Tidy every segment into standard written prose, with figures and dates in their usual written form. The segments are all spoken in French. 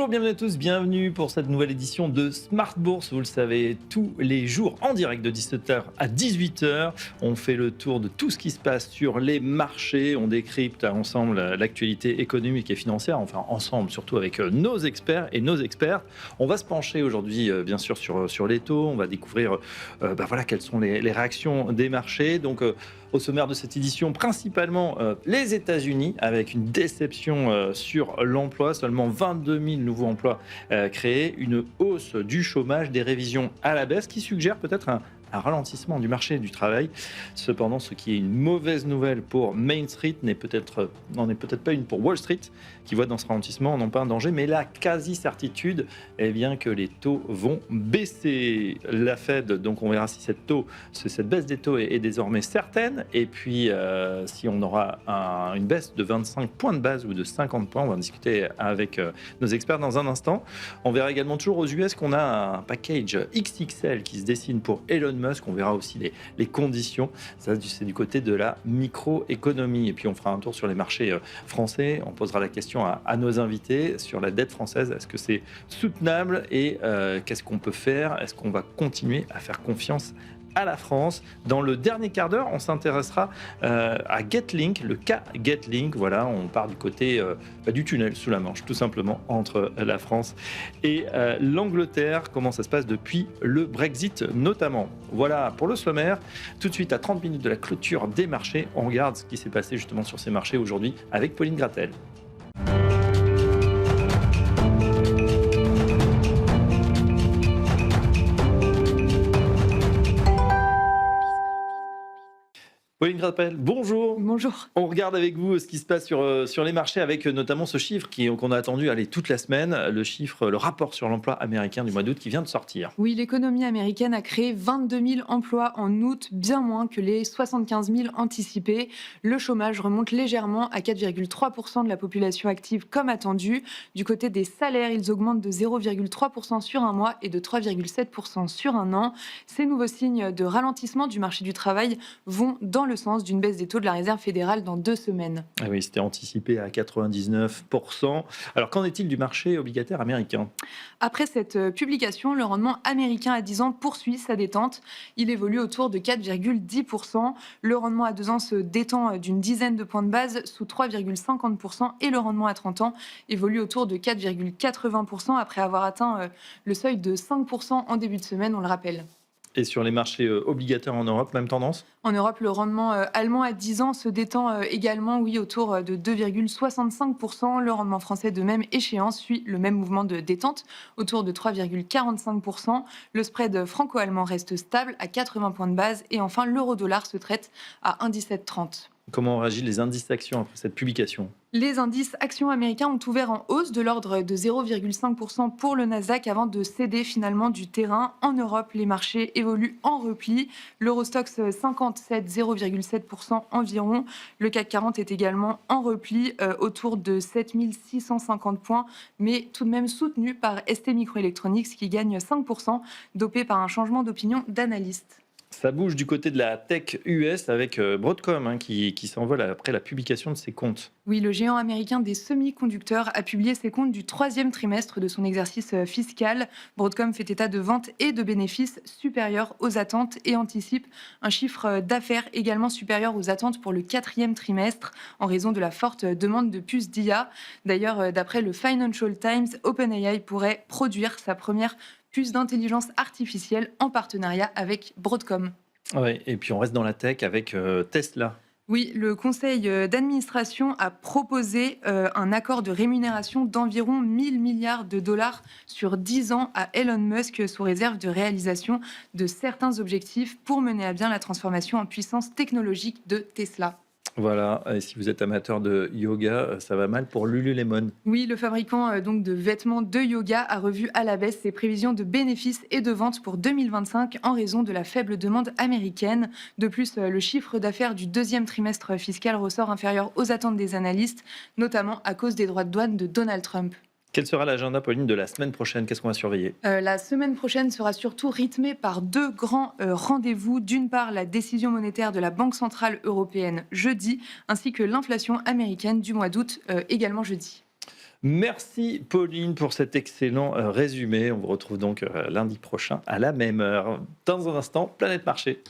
Bonjour, bienvenue à tous, bienvenue pour cette nouvelle édition de Smart Bourse. Vous le savez, tous les jours en direct de 17h à 18h, on fait le tour de tout ce qui se passe sur les marchés, on décrypte ensemble l'actualité économique et financière, enfin ensemble surtout avec nos experts et nos expertes. On va se pencher aujourd'hui bien sûr sur les taux, on va découvrir quelles sont les réactions des marchés. Donc au sommaire de cette édition, principalement les États-Unis, avec une déception sur l'emploi, seulement 22 000 nouveaux emplois créés, une hausse du chômage, des révisions à la baisse qui suggèrent peut-être un ralentissement du marché du travail. Cependant, ce qui est une mauvaise nouvelle pour Main Street n'en est peut-être pas une pour Wall Street, qui voit dans ce ralentissement non pas un danger, mais la quasi-certitude que les taux vont baisser. La Fed, donc on verra si cette baisse des taux est désormais certaine, et puis si on aura une baisse de 25 points de base ou de 50 points, on va en discuter avec nos experts dans un instant. On verra également toujours aux US qu'on a un package XXL qui se dessine pour Elon Musk. On verra aussi les conditions. Ça, c'est du côté de la microéconomie. Et puis, on fera un tour sur les marchés français. On posera la question à nos invités sur la dette française. Est-ce que c'est soutenable et qu'est-ce qu'on peut faire? Est-ce qu'on va continuer à faire confiance à la France? Dans le dernier quart d'heure, on s'intéressera à Getlink, le cas Getlink. Voilà, on part du côté du tunnel sous la Manche, tout simplement, entre la France et l'Angleterre. Comment ça se passe depuis le Brexit, notamment. Voilà pour le sommaire. Tout de suite, à 30 minutes de la clôture des marchés, on regarde ce qui s'est passé justement sur ces marchés aujourd'hui avec Pauline Gratel. Pauline Gratel, bonjour. Bonjour. On regarde avec vous ce qui se passe sur les marchés avec notamment ce chiffre qu'on a attendu toute la semaine, le rapport sur l'emploi américain du mois d'août qui vient de sortir. Oui, l'économie américaine a créé 22 000 emplois en août, bien moins que les 75 000 anticipés. Le chômage remonte légèrement à 4,3% de la population active comme attendu. Du côté des salaires, ils augmentent de 0,3% sur un mois et de 3,7% sur un an. Ces nouveaux signes de ralentissement du marché du travail vont dans le sens d'une baisse des taux de la Réserve fédérale dans 2 semaines. Ah oui, c'était anticipé à 99%. Alors, qu'en est-il du marché obligataire américain ? Après cette publication, le rendement américain à 10 ans poursuit sa détente. Il évolue autour de 4,10%. Le rendement à 2 ans se détend d'une dizaine de points de base sous 3,50% et le rendement à 30 ans évolue autour de 4,80% après avoir atteint le seuil de 5% en début de semaine, on le rappelle. Et sur les marchés obligataires en Europe, même tendance ? En Europe, le rendement allemand à 10 ans se détend également, autour de 2,65%. Le rendement français de même échéance suit le même mouvement de détente, autour de 3,45%. Le spread franco-allemand reste stable à 80 points de base. Et enfin, l'euro-dollar se traite à 1,1730. Comment réagissent les indices actions après cette publication ? Les indices actions américains ont ouvert en hausse de l'ordre de 0,5% pour le Nasdaq avant de céder finalement du terrain. En Europe, les marchés évoluent en repli. L'Eurostoxx 50 cède 0,7% environ. Le CAC 40 est également en repli autour de 7 650 points, mais tout de même soutenu par ST Microelectronics qui gagne 5%, dopé par un changement d'opinion d'analystes. Ça bouge du côté de la tech US avec Broadcom qui s'envole après la publication de ses comptes. Oui, le géant américain des semi-conducteurs a publié ses comptes du 3e trimestre de son exercice fiscal. Broadcom fait état de ventes et de bénéfices supérieurs aux attentes et anticipe un chiffre d'affaires également supérieur aux attentes pour le 4e trimestre en raison de la forte demande de puces d'IA. D'ailleurs, d'après le Financial Times, OpenAI pourrait produire sa première puce d'intelligence artificielle en partenariat avec Broadcom. Ouais, et puis on reste dans la tech avec Tesla. Oui, le conseil d'administration a proposé un accord de rémunération d'environ 1 000 milliards de dollars sur 10 ans à Elon Musk sous réserve de réalisation de certains objectifs pour mener à bien la transformation en puissance technologique de Tesla. Voilà, et si vous êtes amateur de yoga, ça va mal pour Lululemon. Oui, le fabricant donc de vêtements de yoga a revu à la baisse ses prévisions de bénéfices et de ventes pour 2025 en raison de la faible demande américaine. De plus, le chiffre d'affaires du 2e trimestre fiscal ressort inférieur aux attentes des analystes, notamment à cause des droits de douane de Donald Trump. Quel sera l'agenda, Pauline, de la semaine prochaine? Qu'est-ce qu'on va surveiller? La semaine prochaine sera surtout rythmée par 2 grands rendez-vous. D'une part, la décision monétaire de la Banque centrale européenne jeudi, ainsi que l'inflation américaine du mois d'août également jeudi. Merci Pauline pour cet excellent résumé. On vous retrouve donc lundi prochain à la même heure. Dans un instant, Planète Marché.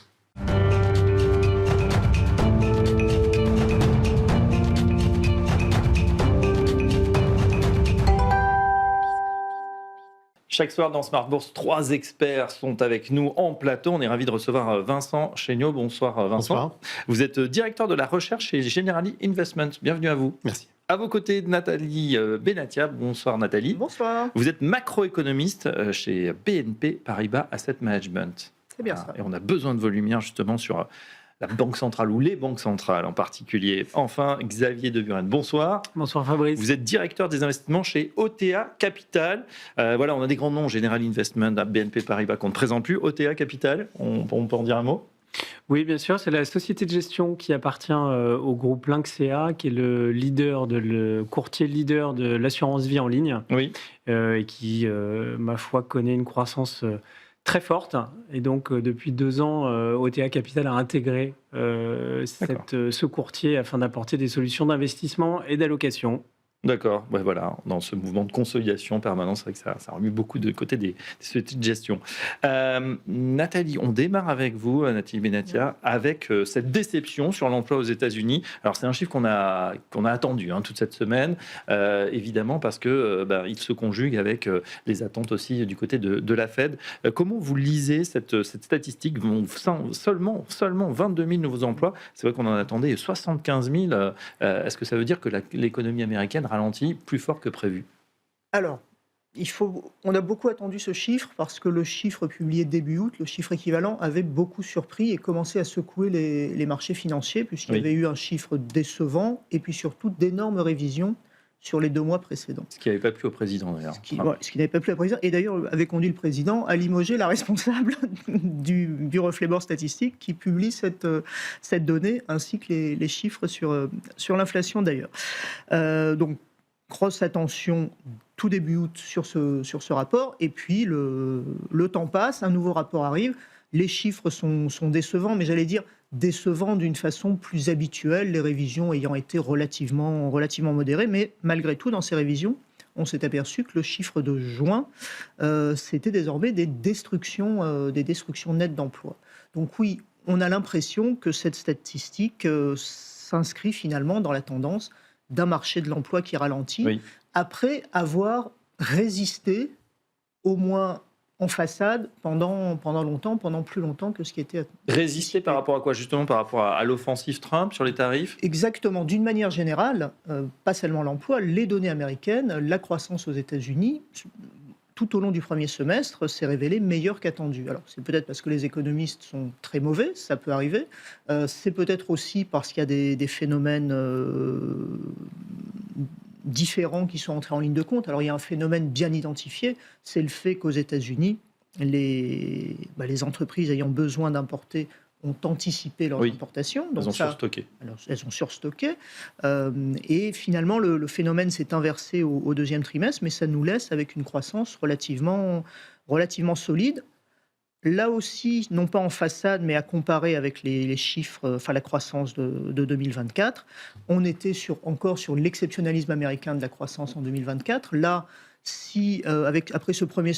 Chaque soir dans Smart Bourse, 3 experts sont avec nous en plateau. On est ravis de recevoir Vincent Chéniaud. Bonsoir Vincent. Bonsoir. Vous êtes directeur de la recherche chez Generali Investment. Bienvenue à vous. Merci. À vos côtés, Nathalie Benatia. Bonsoir Nathalie. Bonsoir. Vous êtes macroéconomiste chez BNP Paribas Asset Management. C'est bien ça. Et on a besoin de vos lumières justement sur la Banque centrale ou les banques centrales en particulier. Enfin, Xavier Deburen, bonsoir. Bonsoir Fabrice. Vous êtes directeur des investissements chez OTA Capital. Voilà, on a des grands noms, General Investment, BNP Paribas qu'on ne présente plus. OTA Capital, on peut en dire un mot? Oui, bien sûr, c'est la société de gestion qui appartient au groupe Lynxea, qui est le courtier leader de l'assurance vie en ligne, Oui. Et qui, ma foi, connaît une croissance très forte. Et donc, depuis 2 ans, OTA Capital a intégré ce courtier afin d'apporter des solutions d'investissement et d'allocation. D'accord, ouais, voilà, dans ce mouvement de consolidation permanent, c'est vrai que ça remue beaucoup de côté des sociétés de gestion. Nathalie, on démarre avec vous, Nathalie Benatia, avec cette déception sur l'emploi aux États-Unis. Alors c'est un chiffre qu'on a attendu toute cette semaine, évidemment parce que il se conjugue avec les attentes aussi du côté de la Fed. Comment vous lisez cette statistique? Seulement 22 000 nouveaux emplois, c'est vrai qu'on en attendait 75 000. Est-ce que ça veut dire que l'économie américaine ralentit plus fort que prévu? Alors, on a beaucoup attendu ce chiffre parce que le chiffre publié début août, le chiffre équivalent, avait beaucoup surpris et commencé à secouer les marchés financiers puisqu'il y avait eu un chiffre décevant et puis surtout d'énormes révisions sur les 2 mois précédents. Ce qui n'avait pas plu au président d'ailleurs. Ce qui n'avait pas plu au président et d'ailleurs avait conduit le président à limoger la responsable du reflet bord statistique qui publie cette donnée ainsi que les chiffres sur l'inflation d'ailleurs. Donc, grosse attention tout début août sur ce rapport et puis le temps passe, un nouveau rapport arrive. Les chiffres sont décevants, mais j'allais dire décevants d'une façon plus habituelle, les révisions ayant été relativement modérées. Mais malgré tout, dans ces révisions, on s'est aperçu que le chiffre de juin, c'était désormais des destructions nettes d'emplois. Donc oui, on a l'impression que cette statistique s'inscrit finalement dans la tendance d'un marché de l'emploi qui ralentit, oui, après avoir résisté au moins en façade pendant longtemps, pendant plus longtemps que ce qui était... Résister par rapport à quoi? Justement par rapport à l'offensive Trump sur les tarifs? Exactement. D'une manière générale, pas seulement l'emploi, les données américaines, la croissance aux États-Unis, tout au long du premier semestre, s'est révélée meilleure qu'attendue. Alors, c'est peut-être parce que les économistes sont très mauvais, ça peut arriver. C'est peut-être aussi parce qu'il y a des phénomènes différents qui sont entrés en ligne de compte. Alors il y a un phénomène bien identifié, c'est le fait qu'aux États-Unis, les entreprises ayant besoin d'importer ont anticipé leurs importations. Donc elles ont surstocké. Et finalement, le phénomène s'est inversé au deuxième trimestre, mais ça nous laisse avec une croissance relativement solide. Là aussi, non pas en façade, mais à comparer avec les chiffres, enfin la croissance de 2024. On était encore sur l'exceptionnalisme américain de la croissance en 2024. Là, après ce premier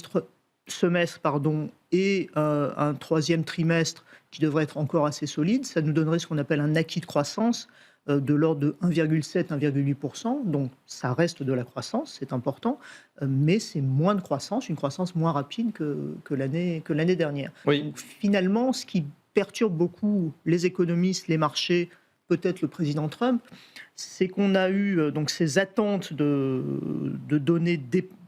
semestre et un troisième trimestre qui devrait être encore assez solide, ça nous donnerait ce qu'on appelle un acquis de croissance de l'ordre de 1,7-1,8%. Donc ça reste de la croissance, c'est important, mais c'est moins de croissance, une croissance moins rapide que l'année dernière. Oui. Donc, finalement, ce qui perturbe beaucoup les économistes, les marchés, peut-être le président Trump, c'est qu'on a eu donc ces attentes de données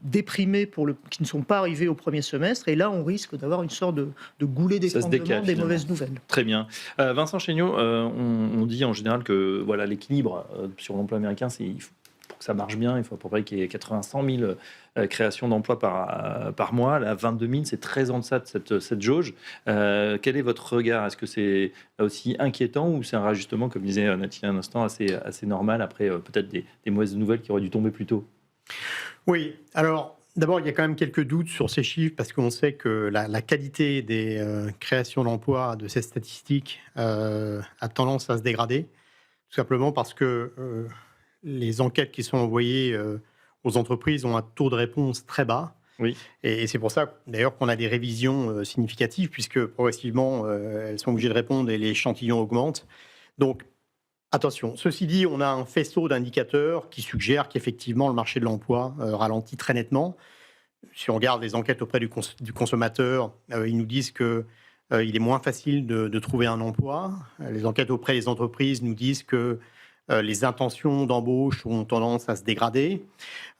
déprimées qui ne sont pas arrivées au premier semestre. Et là, on risque d'avoir une sorte de goulet d'étranglement des mauvaises nouvelles. Très bien. Vincent Chéniaud, on dit en général que l'équilibre sur l'emploi américain, il faut que ça marche bien. Il faut à peu près qu'il y ait 80-100 000 créations d'emplois par mois. Là, 22 000, c'est très en deçà de cette jauge. Quel est votre regard? Est-ce que c'est aussi inquiétant ou c'est un rajustement, comme disait Nathalie un instant, assez normal après peut-être des mauvaises nouvelles qui auraient dû tomber plus tôt? Oui, alors d'abord, il y a quand même quelques doutes sur ces chiffres parce qu'on sait que la qualité des créations d'emplois de ces statistiques a tendance à se dégrader, tout simplement parce que les enquêtes qui sont envoyées aux entreprises ont un taux de réponse très bas. Oui. Et c'est pour ça, d'ailleurs, qu'on a des révisions significatives, puisque progressivement, elles sont obligées de répondre et l'échantillon augmente. Donc, attention. Ceci dit, on a un faisceau d'indicateurs qui suggèrent qu'effectivement, le marché de l'emploi ralentit très nettement. Si on regarde les enquêtes auprès du consommateur, ils nous disent que il est moins facile de trouver un emploi. Les enquêtes auprès des entreprises nous disent que les intentions d'embauche ont tendance à se dégrader.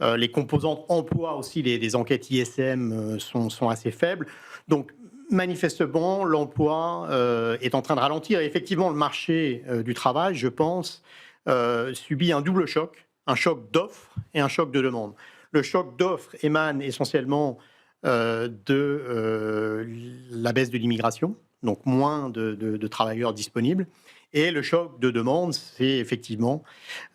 Les composantes emploi aussi, les enquêtes ISM sont assez faibles. Donc, manifestement, l'emploi est en train de ralentir. Et effectivement, le marché du travail, je pense, subit un double choc, un choc d'offres et un choc de demande. Le choc d'offres émane essentiellement de la baisse de l'immigration, donc moins de travailleurs disponibles. Et le choc de demande, c'est effectivement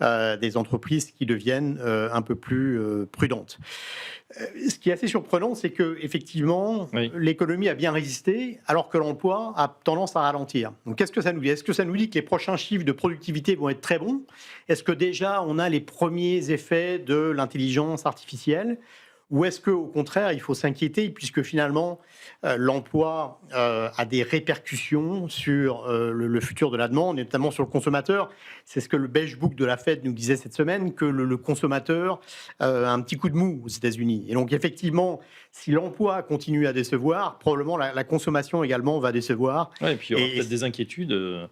des entreprises qui deviennent un peu plus prudentes. Ce qui est assez surprenant, c'est que effectivement, l'économie a bien résisté, alors que l'emploi a tendance à ralentir. Donc, qu'est-ce que ça nous dit? Est-ce que ça nous dit que les prochains chiffres de productivité vont être très bons? Est-ce que déjà on a les premiers effets de l'intelligence artificielle? Ou est-ce qu'au contraire, il faut s'inquiéter, puisque finalement, l'emploi a des répercussions sur le futur de la demande, et notamment sur le consommateur. C'est ce que le Beige Book de la Fed nous disait cette semaine, que le consommateur a un petit coup de mou aux États-Unis. Et donc, effectivement, si l'emploi continue à décevoir, probablement la consommation également va décevoir. Ouais, et puis il y aura peut-être des inquiétudes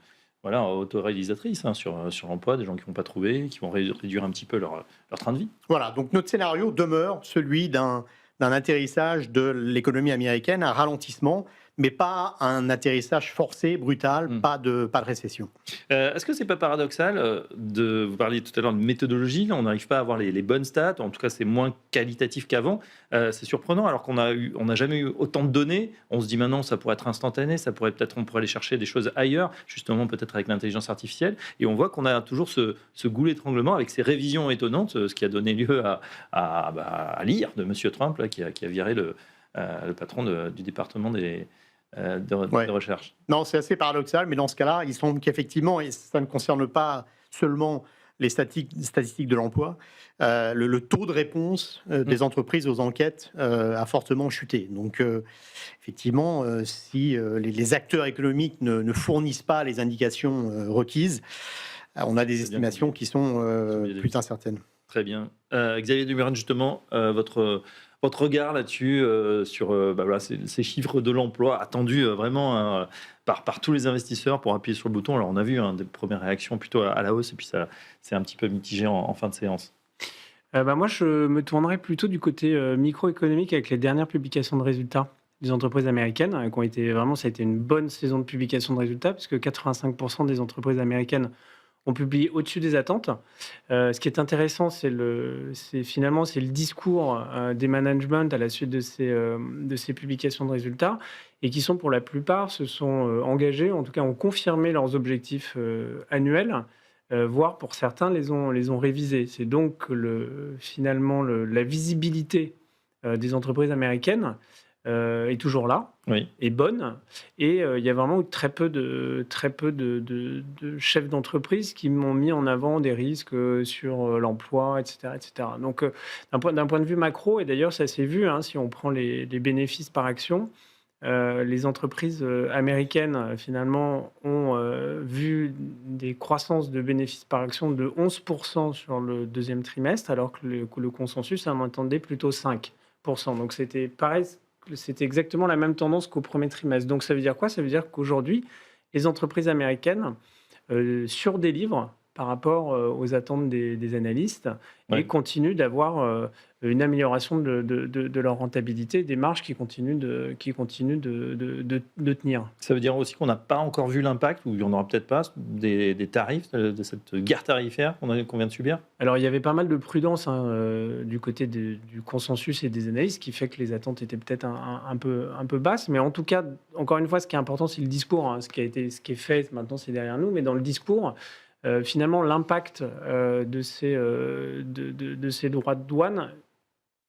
autoréalisatrices sur l'emploi, des gens qui ne vont pas trouver, qui vont réduire un petit peu leur train de vie. Voilà, donc notre scénario demeure celui d'un atterrissage de l'économie américaine, un ralentissement, mais pas un atterrissage forcé, brutal, pas de récession. Est-ce que c'est pas paradoxal vous parliez tout à l'heure de méthodologie, là, on n'arrive pas à avoir les bonnes stats, en tout cas c'est moins qualitatif qu'avant. C'est surprenant, alors qu'on n'a jamais eu autant de données. On se dit maintenant ça pourrait être instantané, on pourrait aller chercher des choses ailleurs, justement peut-être avec l'intelligence artificielle, et on voit qu'on a toujours ce goulot d'étranglement avec ces révisions étonnantes, ce qui a donné lieu à l'ire de M. Trump, là, qui a viré le patron du département de recherche. Non, c'est assez paradoxal, mais dans ce cas-là, il semble qu'effectivement, et ça ne concerne pas seulement les statistiques de l'emploi, le taux de réponse des entreprises aux enquêtes a fortement chuté. Donc, effectivement, si les acteurs économiques ne fournissent pas les indications requises, on a des estimations qui sont plus incertaines. Très bien. Xavier Duméran, justement, votre regard là-dessus, sur ces chiffres de l'emploi attendus vraiment par tous les investisseurs pour appuyer sur le bouton. Alors, on a vu des premières réactions plutôt à la hausse, et puis ça c'est un petit peu mitigé en fin de séance. Moi, je me tournerais plutôt du côté microéconomique avec les dernières publications de résultats des entreprises américaines, qui ont été ça a été une bonne saison de publication de résultats, puisque 85% des entreprises américaines ont publié au-dessus des attentes. Ce qui est intéressant, c'est finalement le discours des managements à la suite de ces publications de résultats, et qui sont pour la plupart se sont engagés, en tout cas ont confirmé leurs objectifs annuels, voire pour certains les ont révisés. C'est donc finalement la visibilité des entreprises américaines est toujours là, est bonne, et il y a vraiment eu très peu de chefs d'entreprise qui m'ont mis en avant des risques sur l'emploi, etc., etc. Donc, d'un point de vue macro, et d'ailleurs ça s'est vu, si on prend les bénéfices par action, les entreprises américaines finalement ont vu des croissances de bénéfices par action de 11% sur le deuxième trimestre, alors que le consensus attendait plutôt 5%. Donc c'était pareil. C'était exactement la même tendance qu'au premier trimestre. Donc, ça veut dire quoi? Ça veut dire qu'aujourd'hui, les entreprises américaines surdélivrent par rapport aux attentes des analystes et continuent d'avoir une amélioration de leur rentabilité, des marges qui continuent de tenir. Ça veut dire aussi qu'on n'a pas encore vu l'impact, ou il n'y en aura peut-être pas, des tarifs, de cette guerre tarifaire qu'on vient de subir? Alors, il y avait pas mal de prudence du côté du consensus et des analystes, qui fait que les attentes étaient peut-être un peu basses. Mais en tout cas, encore une fois, ce qui est important, c'est le discours. Ce qui est fait, maintenant, c'est derrière nous. Mais dans le discours, finalement, l'impact de ces droits de douane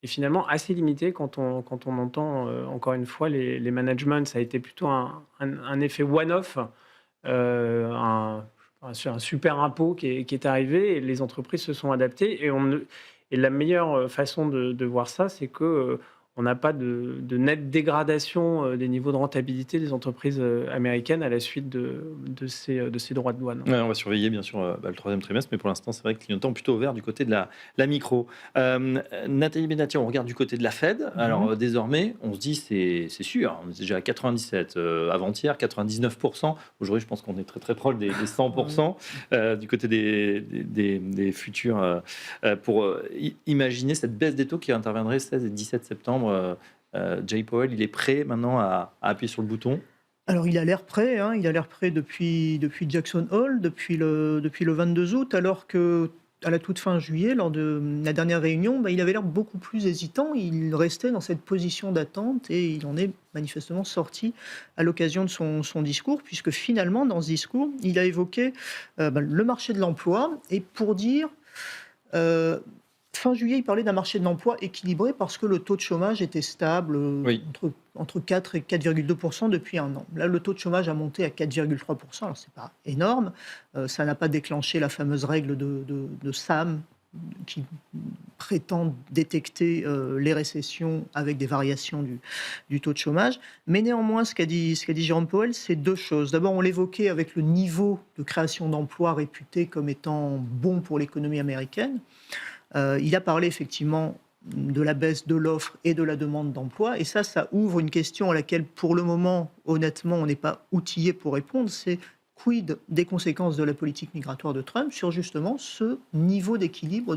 est finalement assez limité quand on entend, encore une fois, les managements. Ça a été plutôt un effet one-off, un super impôt qui est arrivé, et les entreprises se sont adaptées. Et la meilleure façon de voir ça, c'est que on n'a pas de nette dégradation des niveaux de rentabilité des entreprises américaines à la suite de ces droits de douane. Ouais, on va surveiller bien sûr le troisième trimestre, mais pour l'instant, c'est vrai que les clignotants ont plutôt ouvert du côté de la micro. Nathalie Benatti, on regarde du côté de la Fed. Alors désormais, on se dit c'est sûr, on est déjà à 97 avant-hier, 99%. Aujourd'hui, je pense qu'on est très très proche des 100% du côté des futurs pour imaginer cette baisse des taux qui interviendrait 16 et 17 septembre. Jay Powell, il est prêt maintenant à appuyer sur le bouton. Alors il a l'air prêt, il a l'air prêt depuis Jackson Hole, depuis le 22 août, alors que à la toute fin juillet, lors de la dernière réunion, il avait l'air beaucoup plus hésitant. Il restait dans cette position d'attente et il en est manifestement sorti à l'occasion de son discours, puisque finalement, dans ce discours, il a évoqué le marché de l'emploi et pour dire... fin juillet, il parlait d'un marché de l'emploi équilibré parce que le taux de chômage était stable entre 4 et 4,2% depuis un an. Là, le taux de chômage a monté à 4,3%. Alors, ce n'est pas énorme. Ça n'a pas déclenché la fameuse règle de SAM qui prétend détecter les récessions avec des variations du taux de chômage. Mais néanmoins, ce qu'a dit Jérôme Powell, c'est deux choses. D'abord, on l'évoquait avec le niveau de création d'emplois réputé comme étant bon pour l'économie américaine. Il a parlé effectivement de la baisse de l'offre et de la demande d'emploi. Et ça ouvre une question à laquelle, pour le moment, honnêtement, on n'est pas outillé pour répondre. C'est quid des conséquences de la politique migratoire de Trump sur justement ce niveau d'équilibre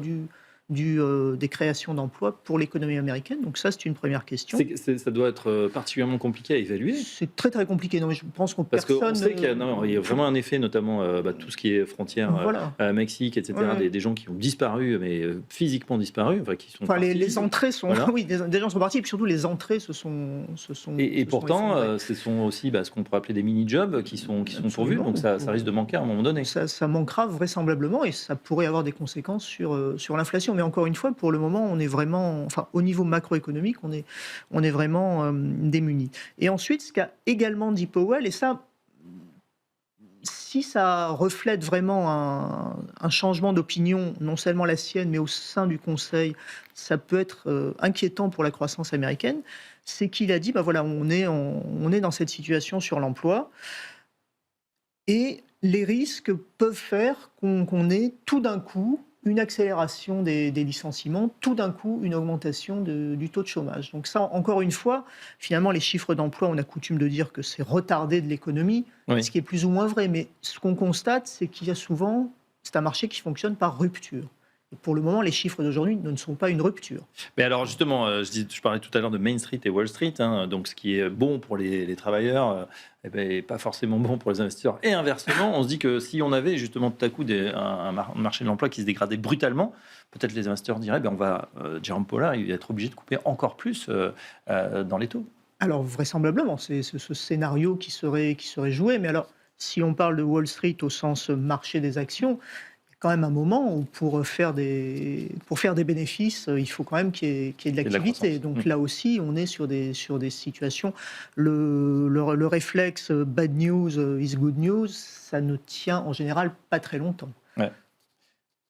des créations d'emplois pour l'économie américaine. Donc ça, c'est une première question. Ça doit être particulièrement compliqué à évaluer. C'est très très compliqué. Non, mais je pense qu'on Parce qu'on sait qu'il y a vraiment un effet, notamment tout ce qui est frontière Mexique, etc. Des gens qui ont disparu, mais physiquement disparu, qui sont partis. Les entrées sont... Voilà. Oui, des gens sont partis, et puis surtout les entrées se sont et pourtant, ce sont aussi ce qu'on pourrait appeler des mini-jobs qui sont pourvus, donc ça risque de manquer à un moment donné. Ça manquera vraisemblablement, et ça pourrait avoir des conséquences sur l'inflation. Mais encore une fois, pour le moment, on est vraiment, au niveau macroéconomique, on est vraiment démunis. Et ensuite, ce qu'a également dit Powell, et ça, si ça reflète vraiment un changement d'opinion, non seulement la sienne, mais au sein du Conseil, ça peut être inquiétant pour la croissance américaine, c'est qu'il a dit, on est dans cette situation sur l'emploi, et les risques peuvent faire qu'on ait tout d'un coup une accélération des licenciements, tout d'un coup une augmentation du taux de chômage. Donc ça, encore une fois, finalement, les chiffres d'emploi, on a coutume de dire que c'est retardé de l'économie, ce qui est plus ou moins vrai. Mais ce qu'on constate, c'est qu'il y a souvent, c'est un marché qui fonctionne par rupture. Et pour le moment, les chiffres d'aujourd'hui ne sont pas une rupture. Mais alors justement, je parlais tout à l'heure de Main Street et Wall Street, donc ce qui est bon pour les travailleurs n'est pas forcément bon pour les investisseurs. Et inversement, on se dit que si on avait justement tout à coup un marché de l'emploi qui se dégradait brutalement, peut-être les investisseurs diraient Jérôme Powell, il va être obligé de couper encore plus dans les taux. Alors vraisemblablement, c'est ce scénario qui serait joué. Mais alors, si on parle de Wall Street au sens marché des actions, quand même un moment où pour faire des bénéfices, il faut quand même qu'il y ait de l'activité. Donc là aussi, on est sur des situations. Le réflexe bad news is good news, ça ne tient en général pas très longtemps. Ouais.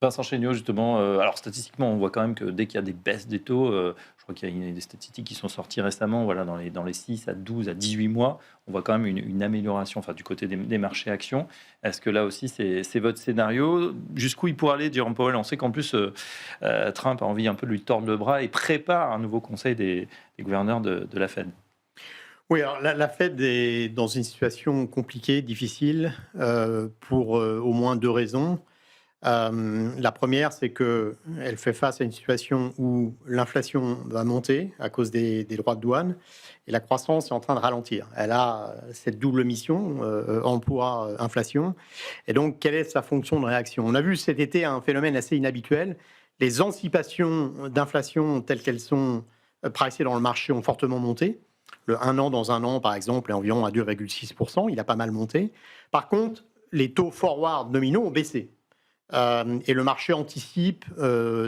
Vincent Chéniaud, justement, alors statistiquement, on voit quand même que dès qu'il y a des baisses des taux, je crois qu'il y a des statistiques qui sont sorties récemment, dans les 6 à 12 à 18 mois, on voit quand même une amélioration du côté des marchés actions. Est-ce que là aussi, c'est votre scénario? Jusqu'où il pourrait aller, Jérôme Powell? On sait qu'en plus, Trump a envie un peu de lui tordre le bras et prépare un nouveau conseil des gouverneurs de la Fed. Oui, alors la Fed est dans une situation compliquée, difficile, pour au moins deux raisons. La première, c'est qu'elle fait face à une situation où l'inflation va monter à cause des droits de douane et la croissance est en train de ralentir. Elle a cette double mission, emploi, inflation. Et donc, quelle est sa fonction de réaction? On a vu cet été un phénomène assez inhabituel. Les anticipations d'inflation telles qu'elles sont pricées dans le marché ont fortement monté. Le 1 an dans un an, par exemple, est environ à 2,6%. Il a pas mal monté. Par contre, les taux forward nominaux ont baissé. Et le marché anticipe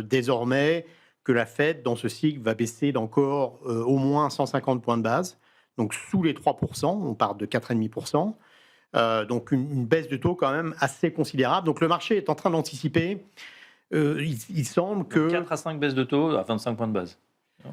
désormais que la Fed, dans ce cycle, va baisser d'encore au moins 150 points de base, donc sous les 3%, on part de 4,5%, donc une baisse de taux quand même assez considérable. Donc le marché est en train d'anticiper Il semble que... 4 à 5 baisses de taux à 25 points de base.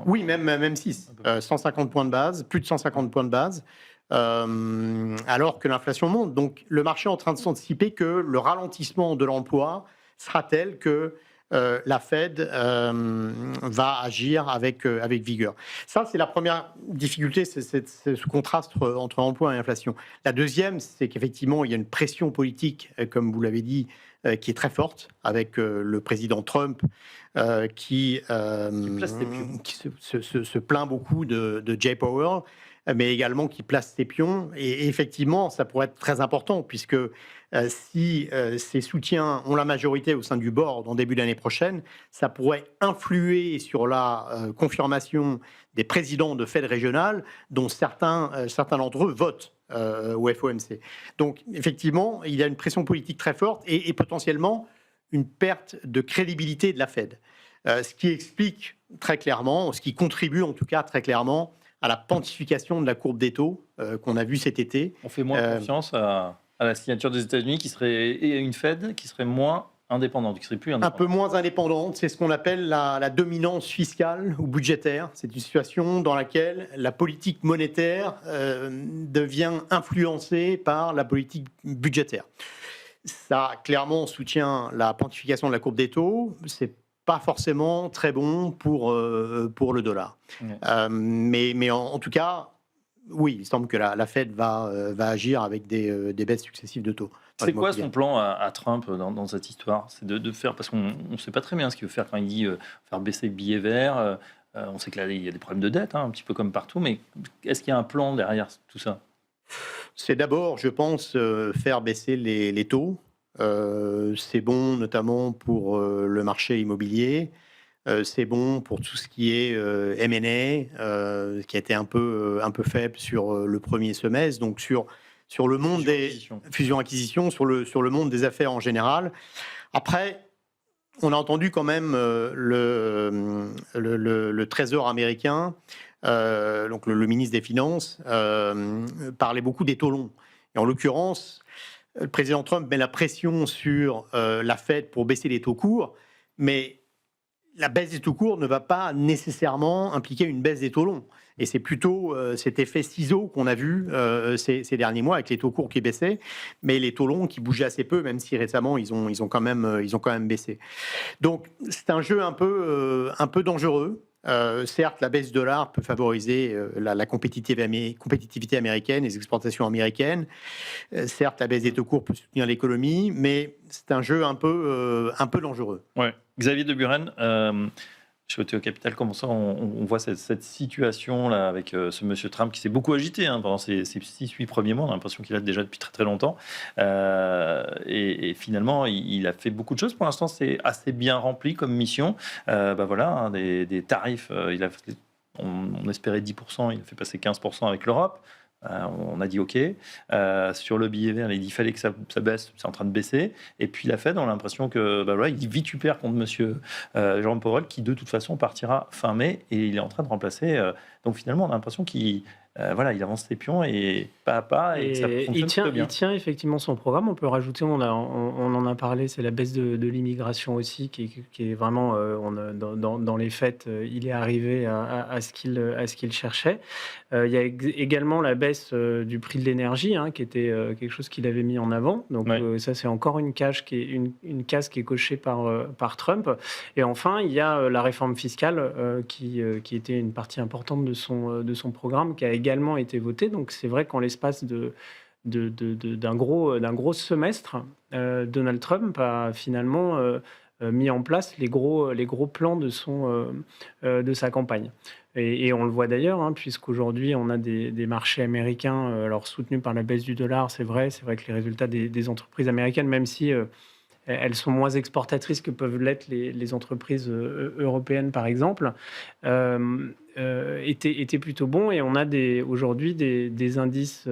Oui, même 6. 150 points de base, plus de 150 points de base, alors que l'inflation monte. Donc le marché est en train de s'anticiper que le ralentissement de l'emploi sera tel que la Fed va agir avec vigueur. Ça, c'est la première difficulté, c'est ce contraste entre emploi et inflation. La deuxième, c'est qu'effectivement, il y a une pression politique, comme vous l'avez dit, qui est très forte, avec le président Trump qui se plaint beaucoup de Jay Powell, mais également qui place ses pions. Et effectivement, ça pourrait être très important, puisque si ces soutiens ont la majorité au sein du board en début d'année prochaine, ça pourrait influer sur la confirmation des présidents de Fed régionales, dont certains d'entre eux votent au FOMC. Donc, effectivement, il y a une pression politique très forte et potentiellement une perte de crédibilité de la Fed. Ce qui explique très clairement, ce qui contribue en tout cas très clairement à la pontification de la courbe des taux qu'on a vue cet été. On fait moins confiance à la signature des États-Unis et une Fed qui serait moins indépendante, qui serait plus indépendante. Un peu moins indépendante, c'est ce qu'on appelle la dominance fiscale ou budgétaire. C'est une situation dans laquelle la politique monétaire devient influencée par la politique budgétaire. Ça clairement soutient la pontification de la courbe des taux. C'est pas forcément très bon pour le dollar. Ouais. Mais en tout cas, oui, il semble que la Fed va agir avec des baisses successives de taux. C'est quoi son plan à Trump dans cette histoire? C'est de faire, parce qu'on ne sait pas très bien ce qu'il veut faire quand il dit faire baisser le billet vert. On sait que là, il y a des problèmes de dette, un petit peu comme partout, mais est-ce qu'il y a un plan derrière tout ça? C'est d'abord, je pense, faire baisser les taux. C'est bon notamment pour le marché immobilier. C'est bon pour tout ce qui est M&A, qui a été un peu faible sur le premier semestre, donc sur le monde des fusions-acquisitions, sur le monde des affaires en général. Après, on a entendu quand même le Trésor américain, donc le ministre des Finances, parlait beaucoup des taux longs. Et en l'occurrence, le président Trump met la pression sur la Fed pour baisser les taux courts, mais la baisse des taux courts ne va pas nécessairement impliquer une baisse des taux longs. Et c'est plutôt cet effet ciseau qu'on a vu ces derniers mois avec les taux courts qui baissaient, mais les taux longs qui bougeaient assez peu, même si récemment ils ont quand même baissé. Donc c'est un jeu un peu dangereux. Certes, la baisse du dollar peut favoriser la compétitivité américaine, les exportations américaines. Certes, la baisse des taux courts peut soutenir l'économie, mais c'est un jeu un peu dangereux. Ouais. Xavier de Buren, chez OTO Capital, comment ça on voit cette situation-là avec ce monsieur Trump qui s'est beaucoup agité pendant ces 6-8 premiers mois. On a l'impression qu'il a déjà depuis très très longtemps. Et finalement, il a fait beaucoup de choses. Pour l'instant, c'est assez bien rempli comme mission. Voilà, des tarifs, on espérait 10%, il a fait passer 15% avec l'Europe. On a dit OK. Sur le billet vert, il a dit qu'il fallait que ça baisse. C'est en train de baisser. Et puis la Fed, on a l'impression que il vitupère contre monsieur Jérôme Powell, qui de toute façon partira fin mai. Et il est en train de remplacer. Donc finalement, on a l'impression qu'il il avance ses pions et pas à pas. Et ça fonctionne bien. Il tient effectivement son programme. On peut rajouter, on en a parlé, c'est la baisse de l'immigration aussi, qui est vraiment, dans les faits, il est arrivé à ce qu'il cherchait. Il y a également la baisse du prix de l'énergie, qui était quelque chose qu'il avait mis en avant. Donc ça, c'est encore une case qui est cochée par Trump. Et enfin, il y a la réforme fiscale qui était une partie importante de son programme, qui a également été votée. Donc c'est vrai qu'en l'espace d'un gros semestre, Donald Trump a finalement mis en place les gros plans de sa campagne. Et on le voit d'ailleurs, puisqu'aujourd'hui, on a des marchés américains alors soutenus par la baisse du dollar. C'est vrai que les résultats des entreprises américaines, même si elles sont moins exportatrices que peuvent l'être les entreprises européennes, par exemple, étaient plutôt bons. Et on a aujourd'hui des indices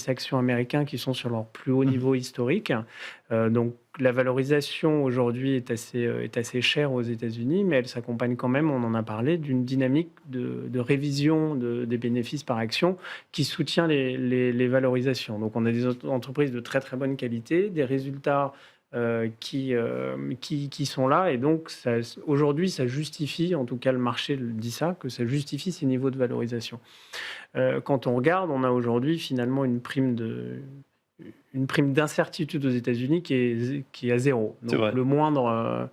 actions américains qui sont sur leur plus haut niveau historique. Donc la valorisation aujourd'hui est assez chère aux États-Unis, mais elle s'accompagne quand même, on en a parlé, d'une dynamique de révision des bénéfices par action qui soutient les valorisations. Donc on a des entreprises de très très bonne qualité, des résultats qui sont là. Et donc, aujourd'hui, ça justifie, en tout cas le marché dit ça, que ça justifie ces niveaux de valorisation. Quand on regarde, on a aujourd'hui finalement une prime d'incertitude aux États-Unis qui est à zéro. Donc le moindre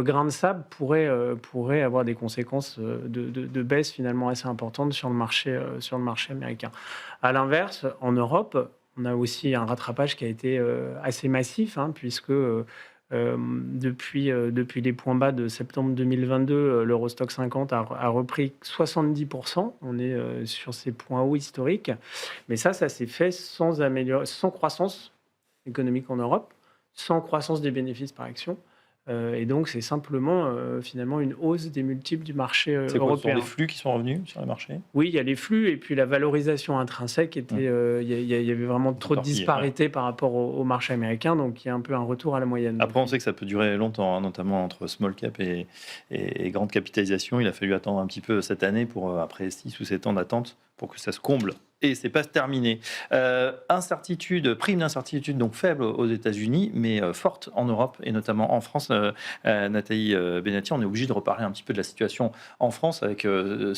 grain de sable pourrait avoir des conséquences de baisse finalement assez importantes sur le marché américain. À l'inverse, en Europe, on a aussi un rattrapage qui a été assez massif, puisque depuis les points bas de septembre 2022, l'Eurostock 50 a repris 70%. On est sur ces points hauts historiques. Mais ça s'est fait sans croissance économique en Europe, sans croissance des bénéfices par action. Et donc, c'est simplement finalement une hausse des multiples du marché européen. C'est quoi, ce sont les flux qui sont revenus sur les marchés ? Oui, il y a les flux et puis la valorisation intrinsèque était. Il y avait vraiment trop de disparités par rapport au marché américain, donc il y a un peu un retour à la moyenne. Après, on sait que ça peut durer longtemps, notamment entre small cap et grande capitalisation. Il a fallu attendre un petit peu cette année après 6 ou 7 ans d'attente pour que ça se comble. Et c'est pas terminé. Prime d'incertitude donc faible aux États-Unis, mais forte en Europe et notamment en France. Nathalie Benatti, on est obligé de reparler un petit peu de la situation en France avec ce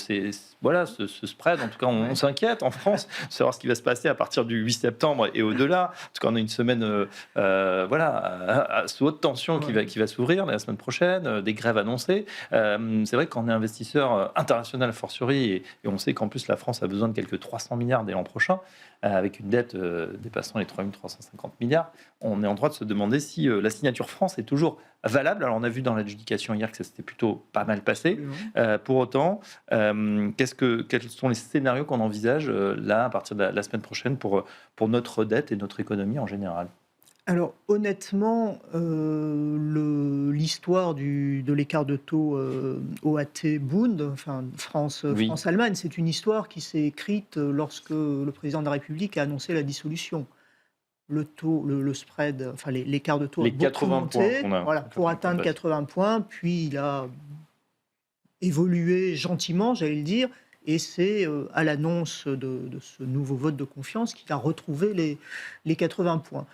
spread. En tout cas, on s'inquiète en France de savoir ce qui va se passer à partir du 8 septembre et au-delà. En tout cas, on a une semaine sous haute tension qui va s'ouvrir la semaine prochaine, des grèves annoncées. C'est vrai qu'on est investisseur international a fortiori et on sait qu'en plus la France a besoin de quelques 300 milliards dès l'an prochain, avec une dette dépassant les 3 350 milliards, on est en droit de se demander si la signature France est toujours valable. Alors on a vu dans l'adjudication hier que ça s'était plutôt pas mal passé. Pour autant, quels sont les scénarios qu'on envisage là à partir de la semaine prochaine pour notre dette et notre économie en général ? Alors honnêtement, l'histoire de l'écart de taux OAT-Bund, enfin France-Allemagne, c'est une histoire qui s'est écrite lorsque le président de la République a annoncé la dissolution. Le taux, le spread, enfin l'écart de taux a beaucoup monté, pour atteindre 80 points, puis il a évolué gentiment, j'allais le dire, et c'est à l'annonce de ce nouveau vote de confiance qu'il a retrouvé les 80 points.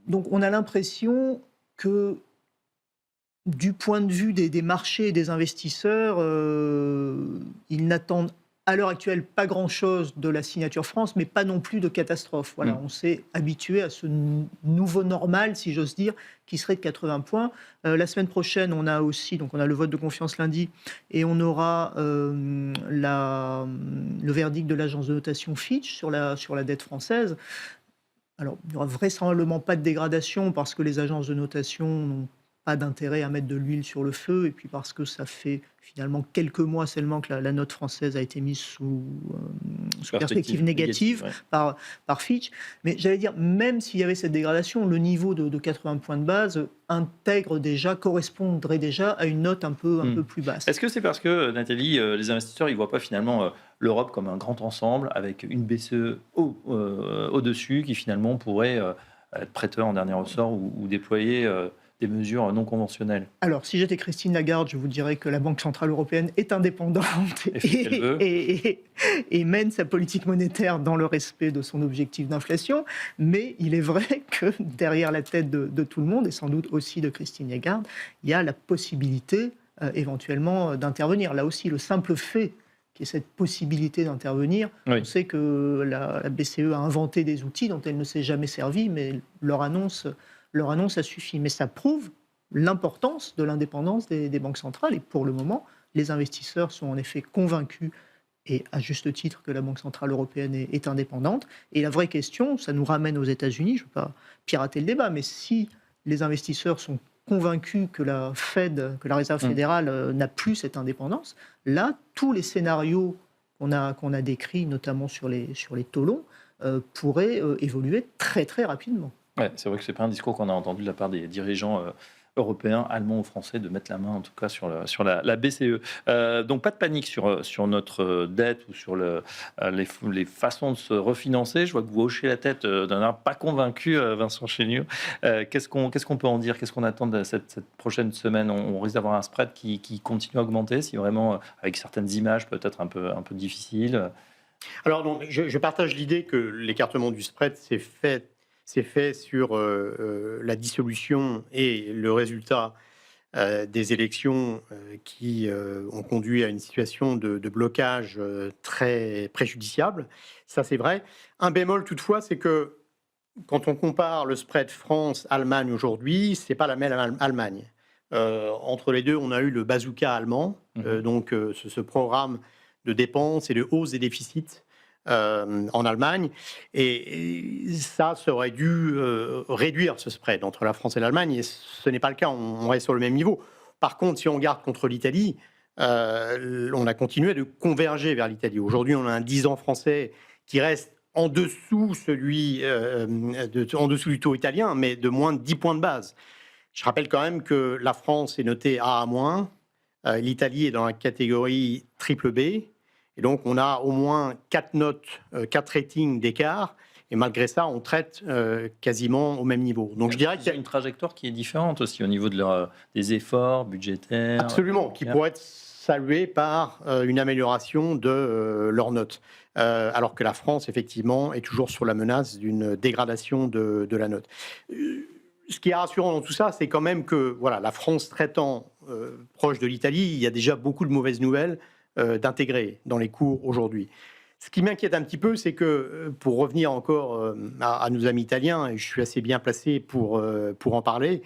Donc on a l'impression que du point de vue des marchés et des investisseurs, ils n'attendent à l'heure actuelle pas grand-chose de la signature France, mais pas non plus de catastrophe. Voilà, on s'est habitué à ce nouveau normal, si j'ose dire, qui serait de 80 points. La semaine prochaine, on a le vote de confiance lundi, et on aura le verdict de l'agence de notation Fitch sur la dette française. Alors, il n'y aura vraisemblablement pas de dégradation parce que les agences de notation n'ont pas d'intérêt à mettre de l'huile sur le feu, et puis parce que ça fait finalement quelques mois seulement que la note française a été mise sous perspective négative par Fitch. Mais j'allais dire, même s'il y avait cette dégradation, le niveau de 80 points de base correspondrait déjà à une note un peu plus basse. Est-ce que c'est parce que, Nathalie, les investisseurs ils voient pas finalement l'Europe comme un grand ensemble avec une BCE au-dessus qui finalement pourrait être prêteur en dernier ressort ou déployer des mesures non conventionnelles? Alors, si j'étais Christine Lagarde, je vous dirais que la Banque Centrale Européenne est indépendante et mène sa politique monétaire dans le respect de son objectif d'inflation. Mais il est vrai que derrière la tête de tout le monde, et sans doute aussi de Christine Lagarde, il y a la possibilité éventuellement d'intervenir. Là aussi, le simple fait qu'il y ait cette possibilité d'intervenir, on sait que la BCE a inventé des outils dont elle ne s'est jamais servie, mais leur annonce a suffi. Mais ça prouve l'importance de l'indépendance des banques centrales. Et pour le moment, les investisseurs sont en effet convaincus, et à juste titre, que la Banque centrale européenne est indépendante. Et la vraie question, ça nous ramène aux États-Unis, je ne veux pas pirater le débat, mais si les investisseurs sont convaincus que la Réserve fédérale n'a plus cette indépendance, là, tous les scénarios qu'on a décrits, notamment sur les taux longs, pourraient évoluer très très rapidement. Ouais, c'est vrai que c'est pas un discours qu'on a entendu de la part des dirigeants européens, allemands ou français, de mettre la main en tout cas sur la BCE. Donc pas de panique sur notre dette ou sur les façons de se refinancer. Je vois que vous hochez la tête d'un air pas convaincu, Vincent Chéniaud. Qu'est-ce qu'on peut en dire? Qu'est-ce qu'on attend de cette prochaine semaine? On risque d'avoir un spread qui continue à augmenter, si vraiment, avec certaines images peut-être un peu difficiles. Alors non, je partage l'idée que l'écartement du spread s'est s'est fait sur la dissolution et le résultat des élections qui ont conduit à une situation de blocage très préjudiciable. Ça, c'est vrai. Un bémol, toutefois, c'est que quand on compare le spread France-Allemagne aujourd'hui, c'est pas la même Allemagne. Entre les deux, on a eu le bazooka allemand, donc ce programme de dépenses et de hausse des déficits en Allemagne. Et ça aurait dû réduire ce spread entre la France et l'Allemagne, et ce n'est pas le cas, on reste sur le même niveau. Par contre, si on regarde contre l'Italie, on a continué de converger vers l'Italie. Aujourd'hui, on a un 10 ans français qui reste en dessous, en dessous du taux italien, mais de moins de 10 points de base. Je rappelle quand même que la France est notée A-, l'Italie est dans la catégorie triple B, et donc on a au moins 4 notes, 4 ratings d'écart, et malgré ça, on traite quasiment au même niveau. Donc je dirais qu'il y a une trajectoire qui est différente aussi au niveau des efforts budgétaires. Absolument, qui pourrait être saluée par une amélioration de leurs notes. Alors que la France, effectivement, est toujours sur la menace d'une dégradation de la note. Ce qui est rassurant dans tout ça, c'est quand même que voilà, la France traitant proche de l'Italie, il y a déjà beaucoup de mauvaises nouvelles d'intégrer dans les cours aujourd'hui. Ce qui m'inquiète un petit peu, c'est que, pour revenir encore à nos amis italiens, et je suis assez bien placé pour en parler,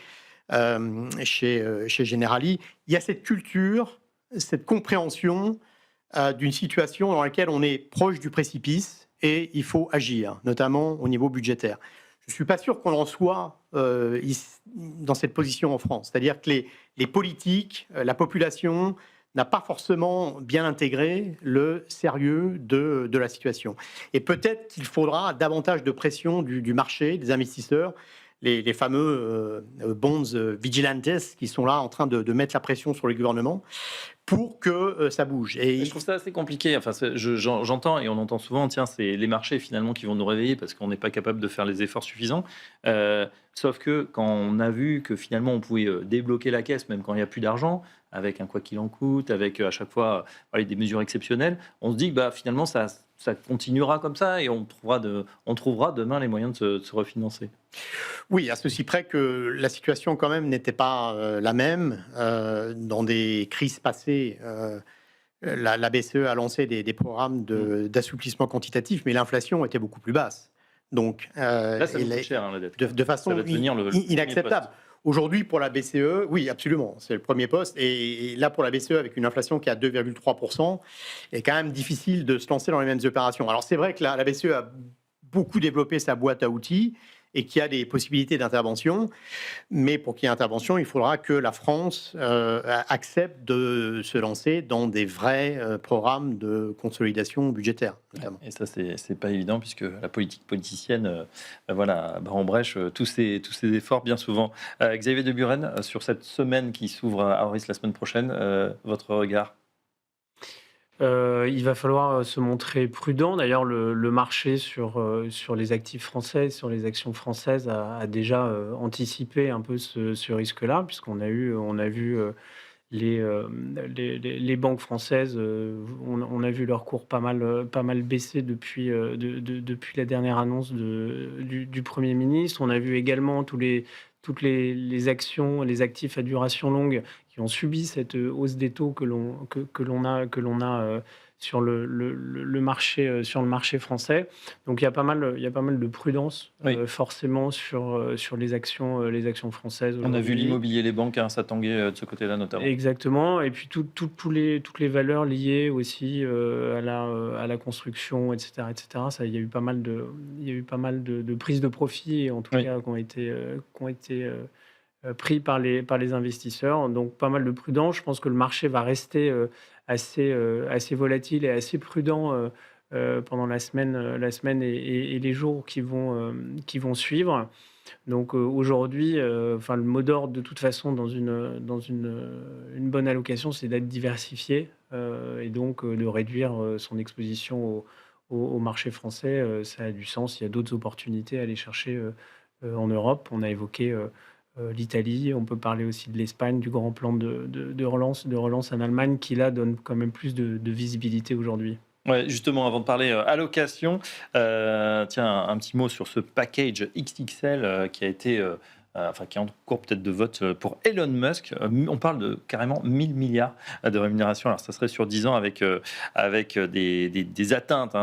chez Generali, il y a cette culture, cette compréhension d'une situation dans laquelle on est proche du précipice et il faut agir, notamment au niveau budgétaire. Je ne suis pas sûr qu'on en soit dans cette position en France. C'est-à-dire que les politiques, la population n'a pas forcément bien intégré le sérieux de la situation. Et peut-être qu'il faudra davantage de pression du marché, des investisseurs, les fameux bonds vigilantes qui sont là en train de mettre la pression sur les gouvernements pour que ça bouge. Et je trouve ça assez compliqué. Enfin, j'entends et on entend souvent, tiens, c'est les marchés finalement qui vont nous réveiller parce qu'on n'est pas capable de faire les efforts suffisants. Sauf que quand on a vu que finalement on pouvait débloquer la caisse même quand il n'y a plus d'argent, avec un quoi qu'il en coûte, avec à chaque fois des mesures exceptionnelles, on se dit que finalement ça continuera comme ça et on trouvera demain les moyens de se refinancer. Oui, à ceci près que la situation quand même n'était pas la même. Dans des crises passées, la BCE a lancé des programmes d'assouplissement quantitatif, mais l'inflation était beaucoup plus basse. Donc, là, ça coûte cher, la dette. De façon inacceptable. Aujourd'hui, pour la BCE, oui, absolument, c'est le premier poste. Et là, pour la BCE, avec une inflation qui est à 2,3%, il est quand même difficile de se lancer dans les mêmes opérations. Alors, c'est vrai que la BCE a beaucoup développé sa boîte à outils et qu'il y a des possibilités d'intervention. Mais pour qu'il y ait intervention, il faudra que la France accepte de se lancer dans des vrais programmes de consolidation budgétaire, notamment. Et ça, c'est pas évident, puisque la politique politicienne bat en brèche tous ces efforts, bien souvent. Xavier de Buren, sur cette semaine qui s'ouvre à Auris la semaine prochaine, votre regard? Il va falloir se montrer prudent. D'ailleurs, le marché sur les actifs français, sur les actions françaises, a déjà anticipé un peu ce risque-là, puisqu'on a vu les banques françaises, on a vu leur cours pas mal baisser depuis la dernière annonce du Premier ministre. On a vu également toutes les actions, les actifs à duration longue qui ont subi cette hausse des taux que l'on a sur le marché français. Donc il y a pas mal de prudence forcément sur les actions françaises. On a vu l'immobilier, les banques, ça tanguait de ce côté-là notamment. Exactement. Et puis toutes les valeurs liées aussi à la construction, etc. Ça, il y a eu pas mal de prises de profit, en tout cas, qui ont été pris par les investisseurs. Donc pas mal de prudence. Je pense que le marché va rester assez volatile et assez prudent pendant la semaine et les jours qui vont suivre. Donc aujourd'hui, le mot d'ordre de toute façon dans une bonne allocation, c'est d'être diversifié et donc de réduire son exposition au marché français. Ça a du sens. Il y a d'autres opportunités à aller chercher en Europe. On a évoqué l'Italie, on peut parler aussi de l'Espagne, du grand plan de relance en Allemagne qui là donne quand même plus de visibilité aujourd'hui. Ouais, justement, avant de parler allocation, tiens, un petit mot sur ce package XXL qui a été, qui est en cours peut-être de vote pour Elon Musk. On parle de carrément 1000 milliards de rémunération. Alors, ça serait sur 10 ans avec des atteintes,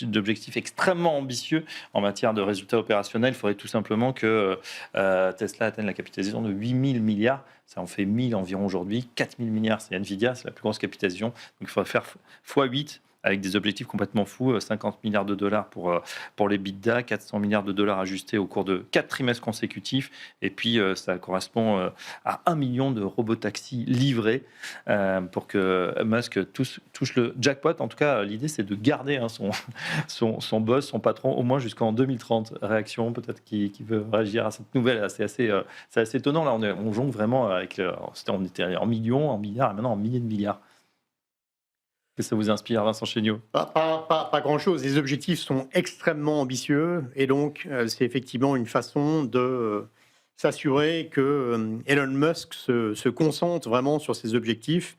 d'objectifs extrêmement ambitieux en matière de résultats opérationnels. Il faudrait tout simplement que Tesla atteigne la capitalisation de 8000 milliards. Ça en fait 1000 environ aujourd'hui. 4000 milliards, c'est Nvidia, c'est la plus grosse capitalisation. Donc, il faudrait faire x8 avec des objectifs complètement fous, 50 milliards de dollars pour les EBITDA, 400 milliards de dollars ajustés au cours de 4 trimestres consécutifs, et puis ça correspond à 1 million de robotaxis livrés pour que Musk touche le jackpot. En tout cas, l'idée, c'est de garder son boss, son patron, au moins jusqu'en 2030. Réaction, peut-être, qui veut réagir à cette nouvelle. C'est assez étonnant. Là, on jongle vraiment avec... on était en millions, en milliards, et maintenant en milliers de milliards. Qu'est-ce que ça vous inspire, Vincent Chéniaud ? Pas grand-chose. Les objectifs sont extrêmement ambitieux et donc c'est effectivement une façon de s'assurer que Elon Musk se concentre vraiment sur ses objectifs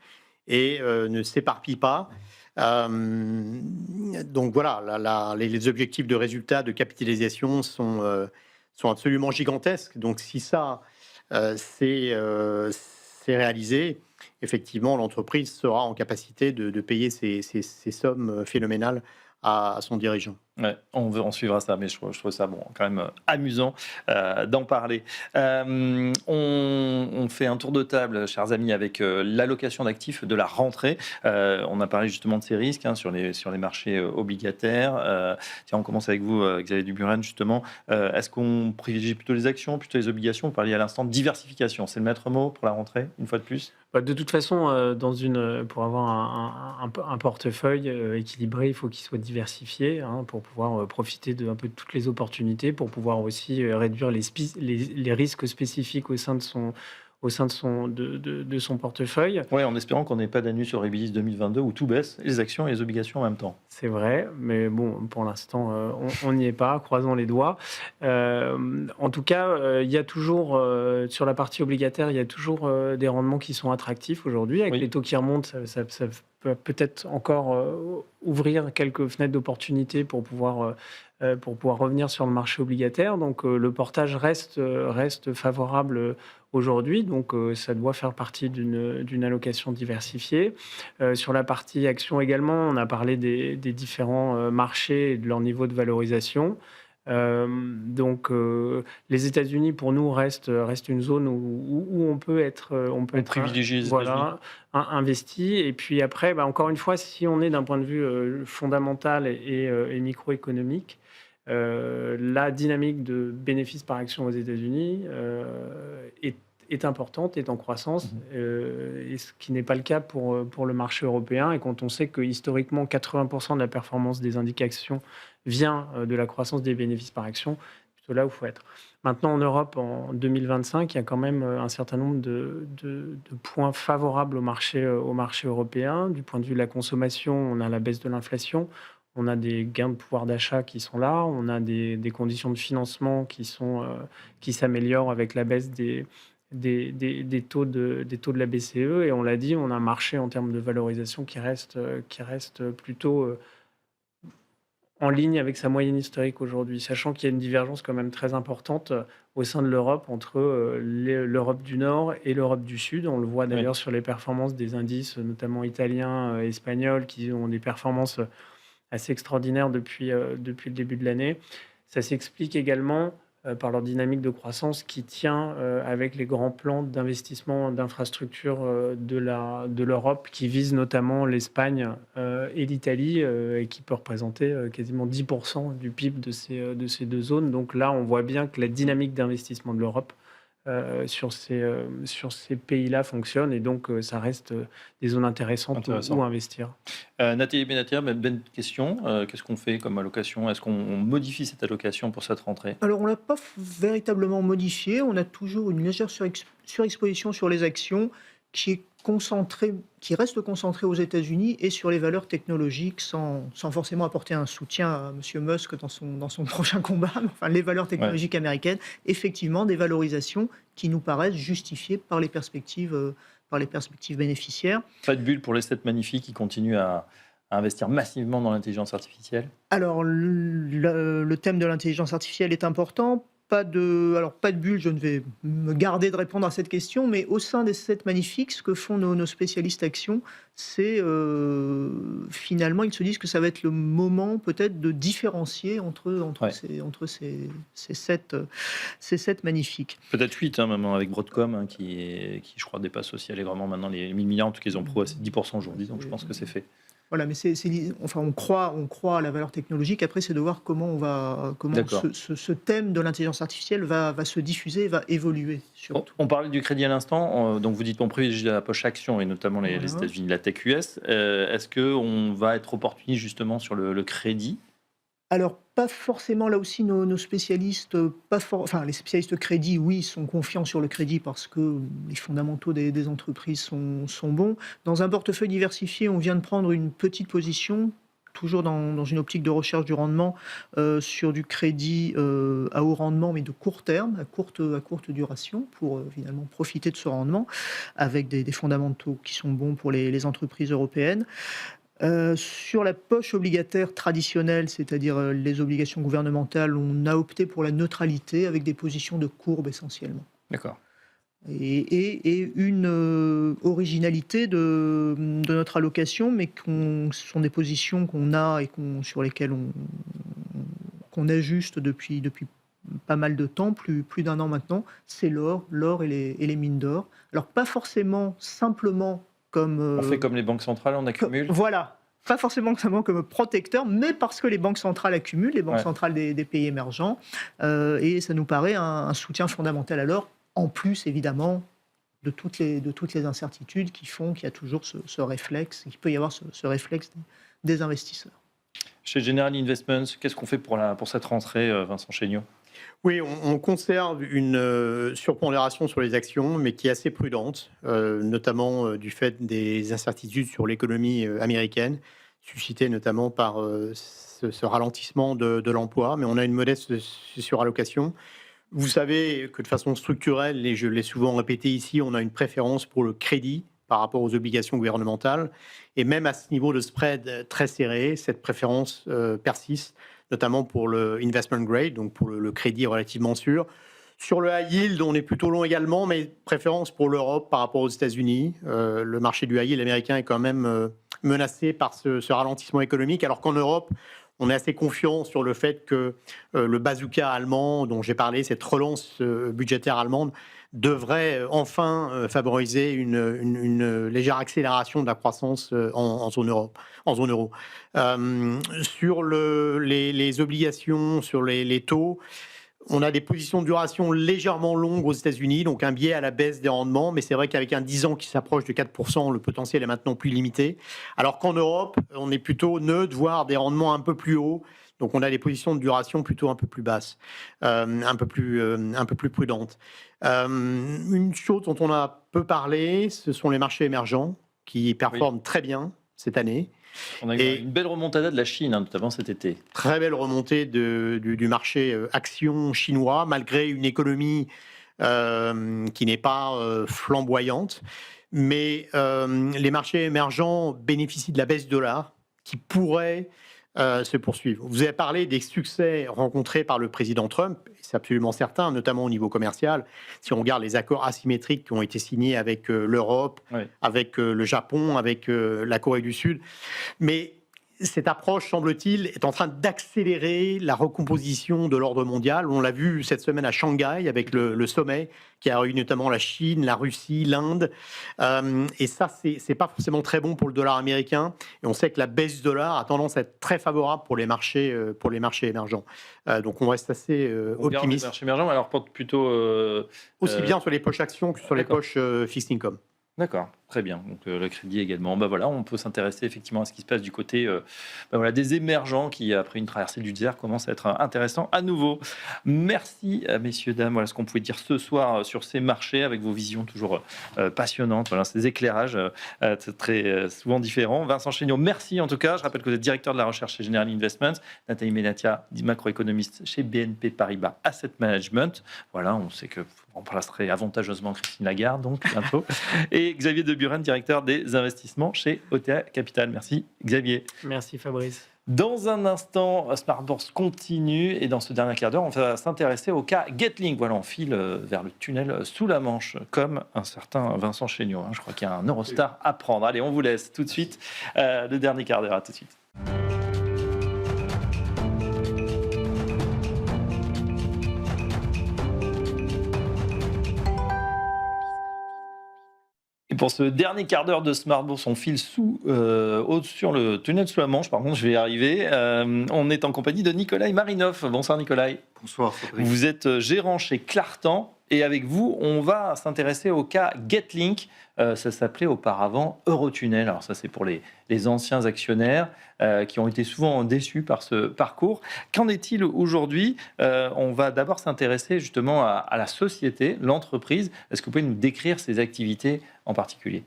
et ne s'éparpille pas. Donc voilà, les objectifs de résultats, de capitalisation sont absolument gigantesques. Donc si ça c'est réalisé, effectivement, l'entreprise sera en capacité de payer ces sommes phénoménales à son dirigeant. Ouais, on suivra ça, mais je trouve ça quand même amusant d'en parler. On fait un tour de table, chers amis, avec l'allocation d'actifs de la rentrée. On a parlé justement de ces risques sur les marchés obligataires. Tiens, on commence avec vous, Xavier Duburen, justement. Est-ce qu'on privilégie plutôt les actions, plutôt les obligations ? Vous parliez à l'instant de diversification. C'est le maître mot pour la rentrée, une fois de plus ? De toute façon, pour avoir un portefeuille équilibré, il faut qu'il soit diversifié pour pouvoir profiter un peu de toutes les opportunités, pour pouvoir aussi réduire les risques spécifiques au sein de son portefeuille. Oui, en espérant qu'on n'ait pas d'annus sur Rebellis 2022 où tout baisse, les actions et les obligations en même temps. C'est vrai, mais bon, pour l'instant, on n'y est pas, croisons les doigts. En tout cas, il y a toujours, sur la partie obligataire, il y a toujours des rendements qui sont attractifs aujourd'hui. Avec les taux qui remontent, ça peut peut-être encore ouvrir quelques fenêtres d'opportunité pour pouvoir revenir sur le marché obligataire. Donc, le portage reste favorable aujourd'hui, donc ça doit faire partie d'une allocation diversifiée. Sur la partie action également, on a parlé des différents marchés et de leur niveau de valorisation. Donc, les États-Unis, pour nous, restent une zone où on peut être privilégié les États-Unis. Investi. Et puis après, encore une fois, si on est d'un point de vue fondamental et microéconomique, la dynamique de bénéfices par action aux États-Unis est importante, est en croissance, et ce qui n'est pas le cas pour le marché européen. Et quand on sait que historiquement 80% de la performance des indications vient de la croissance des bénéfices par action, c'est plutôt là où il faut être. Maintenant, en Europe, en 2025, il y a quand même un certain nombre de points favorables au marché européen. Du point de vue de la consommation, on a la baisse de l'inflation. On a des gains de pouvoir d'achat qui sont là, on a des conditions de financement qui s'améliorent avec la baisse des taux de la BCE, et on l'a dit, on a un marché en termes de valorisation qui reste plutôt en ligne avec sa moyenne historique aujourd'hui, sachant qu'il y a une divergence quand même très importante au sein de l'Europe entre l'Europe du Nord et l'Europe du Sud. On le voit d'ailleurs sur les performances des indices, notamment italiens, espagnols, qui ont des performances assez extraordinaire depuis le début de l'année. Ça s'explique également par leur dynamique de croissance qui tient avec les grands plans d'investissement d'infrastructures de l'Europe, qui visent notamment l'Espagne et l'Italie, et qui peut représenter quasiment 10% du PIB de ces deux zones. Donc là, on voit bien que la dynamique d'investissement de l'Europe sur ces pays-là fonctionne, et donc ça reste des zones intéressantes où investir. Nathalie Benatia, même question. Qu'est-ce qu'on fait comme allocation ? Est-ce qu'on modifie cette allocation pour cette rentrée ? Alors, on ne l'a pas véritablement modifié. On a toujours une légère surexposition sur les actions qui reste concentrée aux États-Unis et sur les valeurs technologiques, sans forcément apporter un soutien à M. Musk dans son prochain combat. Enfin, les valeurs technologiques américaines, effectivement, des valorisations qui nous paraissent justifiées par les perspectives bénéficiaires. Pas de bulle pour les 7 magnifiques qui continuent à à investir massivement dans l'intelligence artificielle? Alors, le thème de l'intelligence artificielle est important. Pas de bulle, je ne vais me garder de répondre à cette question, mais au sein des 7 magnifiques, ce que font nos spécialistes Action, c'est finalement, ils se disent que ça va être le moment peut-être de différencier entre ces 7 magnifiques. Peut-être 8, maintenant, avec Broadcom, qui, je crois, dépasse aussi allègrement maintenant les 1000 milliards. En tout cas, ils ont progressé de 10% aujourd'hui, donc je pense que c'est fait. Voilà, mais on croit à la valeur technologique. Après, c'est de voir comment ce thème de l'intelligence artificielle va se diffuser, va évoluer. Surtout. On parlait du crédit à l'instant. Donc, vous dites on privilégie la poche action et notamment les États-Unis, la tech US. Est-ce qu'on va être opportuniste justement sur le crédit? Alors, pas forcément, là aussi, nos spécialistes, les spécialistes crédit, oui, sont confiants sur le crédit parce que les fondamentaux des entreprises sont bons. Dans un portefeuille diversifié, on vient de prendre une petite position, toujours dans une optique de recherche du rendement, sur du crédit à haut rendement, mais de court terme, à courte duration, pour finalement profiter de ce rendement, avec des fondamentaux qui sont bons pour les entreprises européennes. Sur la poche obligataire traditionnelle, c'est-à-dire les obligations gouvernementales, on a opté pour la neutralité avec des positions de courbe essentiellement. D'accord. Et une originalité de notre allocation, mais ce sont des positions qu'on a et sur lesquelles qu'on ajuste depuis pas mal de temps, plus d'un an maintenant, c'est l'or et les mines d'or. Alors pas forcément simplement comme... on fait comme les banques centrales, on accumule. Voilà, pas forcément comme protecteur, mais parce que les banques centrales accumulent, les banques centrales des pays émergents, et ça nous paraît un soutien fondamental à l'or, en plus évidemment de toutes les incertitudes qui font qu'il y a toujours ce réflexe, qu'il peut y avoir ce réflexe des investisseurs. Chez General Investments, qu'est-ce qu'on fait pour cette rentrée, Vincent Chéniaud? Oui, on conserve une surpondération sur les actions, mais qui est assez prudente, notamment du fait des incertitudes sur l'économie américaine, suscitées notamment par ce ralentissement de l'emploi, mais on a une modeste surallocation. Vous savez que de façon structurelle, et je l'ai souvent répété ici, on a une préférence pour le crédit par rapport aux obligations gouvernementales, et même à ce niveau de spread très serré, cette préférence persiste, notamment pour le investment grade, donc pour le crédit relativement sûr. Sur le high yield, on est plutôt long également, mais préférence pour l'Europe par rapport aux États-Unis. Le marché du high yield américain est quand même menacé par ce ralentissement économique, alors qu'en Europe, on est assez confiant sur le fait que le bazooka allemand, dont j'ai parlé, cette relance budgétaire allemande, devrait enfin favoriser une légère accélération de la croissance en zone euro. Sur les obligations, sur les taux, on a des positions de duration légèrement longues aux États-Unis, donc un biais à la baisse des rendements, mais c'est vrai qu'avec un 10 ans qui s'approche de 4%, le potentiel est maintenant plus limité. Alors qu'en Europe, on est plutôt neutre, voire des rendements un peu plus hauts. Donc on a des positions de duration plutôt un peu plus basses, un peu plus prudentes. Une chose dont on a peu parlé, ce sont les marchés émergents qui performent très bien cette année. On a eu une belle remontada de la Chine, notamment cet été. Très belle remontée du marché action chinois, malgré une économie qui n'est pas flamboyante. Mais les marchés émergents bénéficient de la baisse du dollar qui pourrait se poursuivre. Vous avez parlé des succès rencontrés par le président Trump, c'est absolument certain, notamment au niveau commercial. Si on regarde les accords asymétriques qui ont été signés avec l'Europe, avec le Japon, avec la Corée du Sud. Mais cette approche, semble-t-il, est en train d'accélérer la recomposition de l'ordre mondial. On l'a vu cette semaine à Shanghai avec le sommet qui a réuni notamment la Chine, la Russie, l'Inde. Et ça, c'est pas forcément très bon pour le dollar américain. Et on sait que la baisse du dollar a tendance à être très favorable pour les marchés émergents. Donc on reste assez optimiste. Les marchés émergents, alors porte plutôt... aussi bien sur les poches actions que sur les poches fixed income. D'accord, très bien. Donc le crédit également. Voilà, on peut s'intéresser effectivement à ce qui se passe du côté des émergents qui, après une traversée du désert, commencent à être intéressants à nouveau. Merci messieurs, dames. Voilà ce qu'on pouvait dire ce soir sur ces marchés avec vos visions toujours passionnantes. Voilà, ces éclairages très souvent différents. Vincent Chéniaud, merci en tout cas. Je rappelle que vous êtes directeur de la recherche chez General Investments. Nathalie Menatia, macroéconomiste chez BNP Paribas Asset Management. Voilà, on sait que on remplacerait avantageusement Christine Lagarde, donc bientôt. Et Xavier Debie, Buren, directeur des investissements chez OTA Capital. Merci Xavier. Merci Fabrice. Dans un instant, Smart Bourse continue et dans ce dernier quart d'heure, on va s'intéresser au cas Getlink. Voilà, on file vers le tunnel sous la Manche, comme un certain Vincent Chéniaud. Je crois qu'il y a un Eurostar à prendre. Allez, on vous laisse tout de suite. Le dernier quart d'heure, à tout de suite. Pour ce dernier quart d'heure de Smart Bourse, on file sur le tunnel sous la Manche. Par contre, je vais y arriver. On est en compagnie de Nikolai Marinov. Bonsoir Nikolai. Bonsoir Fabrice. Vous êtes gérant chez Clartan. Et avec vous, on va s'intéresser au cas Getlink. Ça s'appelait auparavant Eurotunnel. Alors ça, c'est pour les anciens actionnaires qui ont été souvent déçus par ce parcours. Qu'en est-il aujourd'hui? On va d'abord s'intéresser justement à la société, l'entreprise. Est-ce que vous pouvez nous décrire ses activités en particulier?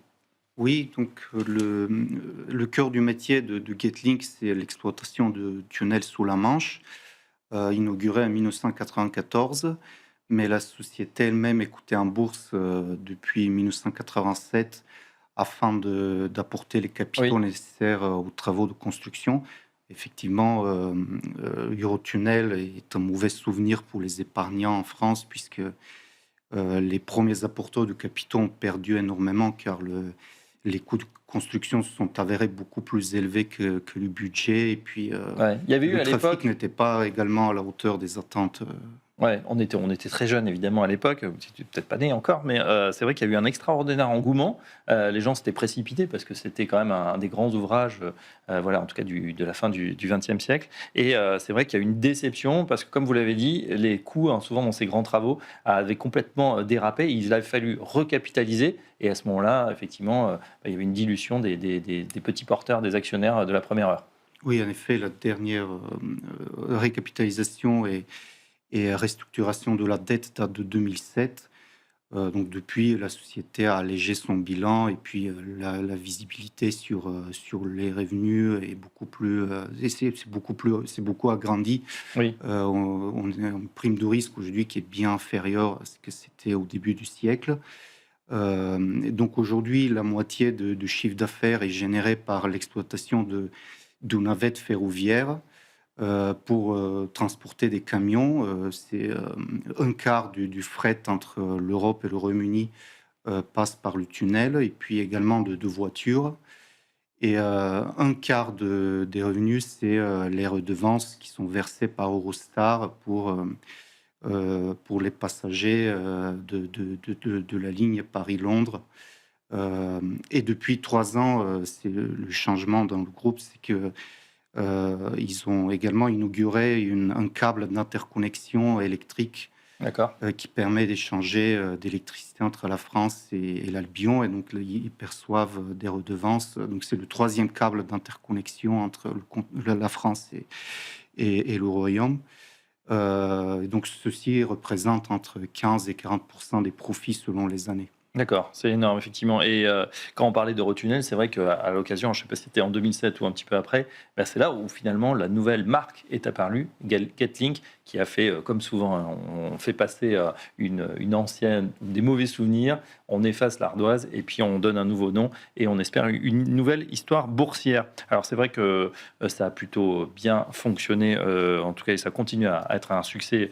Oui, donc le cœur du métier de Getlink, c'est l'exploitation de tunnels sous la Manche, inauguré en 1994. Mais la société elle-même est cotée en bourse depuis 1987 afin d'apporter les capitaux nécessaires aux travaux de construction. Effectivement, Eurotunnel est un mauvais souvenir pour les épargnants en France puisque les premiers apporteurs de capitaux ont perdu énormément car les coûts de construction se sont avérés beaucoup plus élevés que le budget et puis il y avait eu le à l'époque trafic n'était pas également à la hauteur des attentes. Ouais, on était très jeunes évidemment à l'époque, vous n'étiez peut-être pas né encore, mais c'est vrai qu'il y a eu un extraordinaire engouement. Les gens s'étaient précipités parce que c'était quand même un des grands ouvrages, voilà, en tout cas de la fin du XXe siècle. Et c'est vrai qu'il y a eu une déception parce que, comme vous l'avez dit, les coûts, souvent dans ces grands travaux, avaient complètement dérapé. Il a fallu recapitaliser. Et à ce moment-là, effectivement, il y avait une dilution des petits porteurs, des actionnaires de la première heure. Oui, en effet, la dernière récapitalisation et restructuration de la dette date de 2007. Donc depuis, la société a allégé son bilan et puis la visibilité sur les revenus est beaucoup plus, c'est beaucoup agrandi. Oui. On a une prime de risque aujourd'hui qui est bien inférieure à ce que c'était au début du siècle. Donc aujourd'hui, la moitié du chiffre d'affaires est générée par l'exploitation de navettes ferroviaires. Pour transporter des camions. C'est un quart du fret entre l'Europe et le Royaume-Uni passe par le tunnel, et puis également de voitures. Et un quart des revenus, c'est les redevances qui sont versées par Eurostar pour les passagers de la ligne Paris-Londres. Et depuis 3 ans, c'est le changement dans le groupe, c'est que ils ont également inauguré un câble d'interconnexion électrique qui permet d'échanger d'électricité entre la France et l'Albion. Et donc, ils perçoivent des redevances. Donc, c'est le 3e câble d'interconnexion entre la France et le Royaume. Donc, ceci représente entre 15 et 40% des profits selon les années. D'accord, c'est énorme, effectivement. Et quand on parlait d'Eurotunnel, c'est vrai qu'à l'occasion, je ne sais pas si c'était en 2007 ou un petit peu après, c'est là où finalement la nouvelle marque est apparue, Getlink, qui a fait, comme souvent, on fait passer une ancienne, des mauvais souvenirs, on efface l'ardoise et puis on donne un nouveau nom et on espère une nouvelle histoire boursière. Alors c'est vrai que ça a plutôt bien fonctionné, en tout cas, et ça continue à être un succès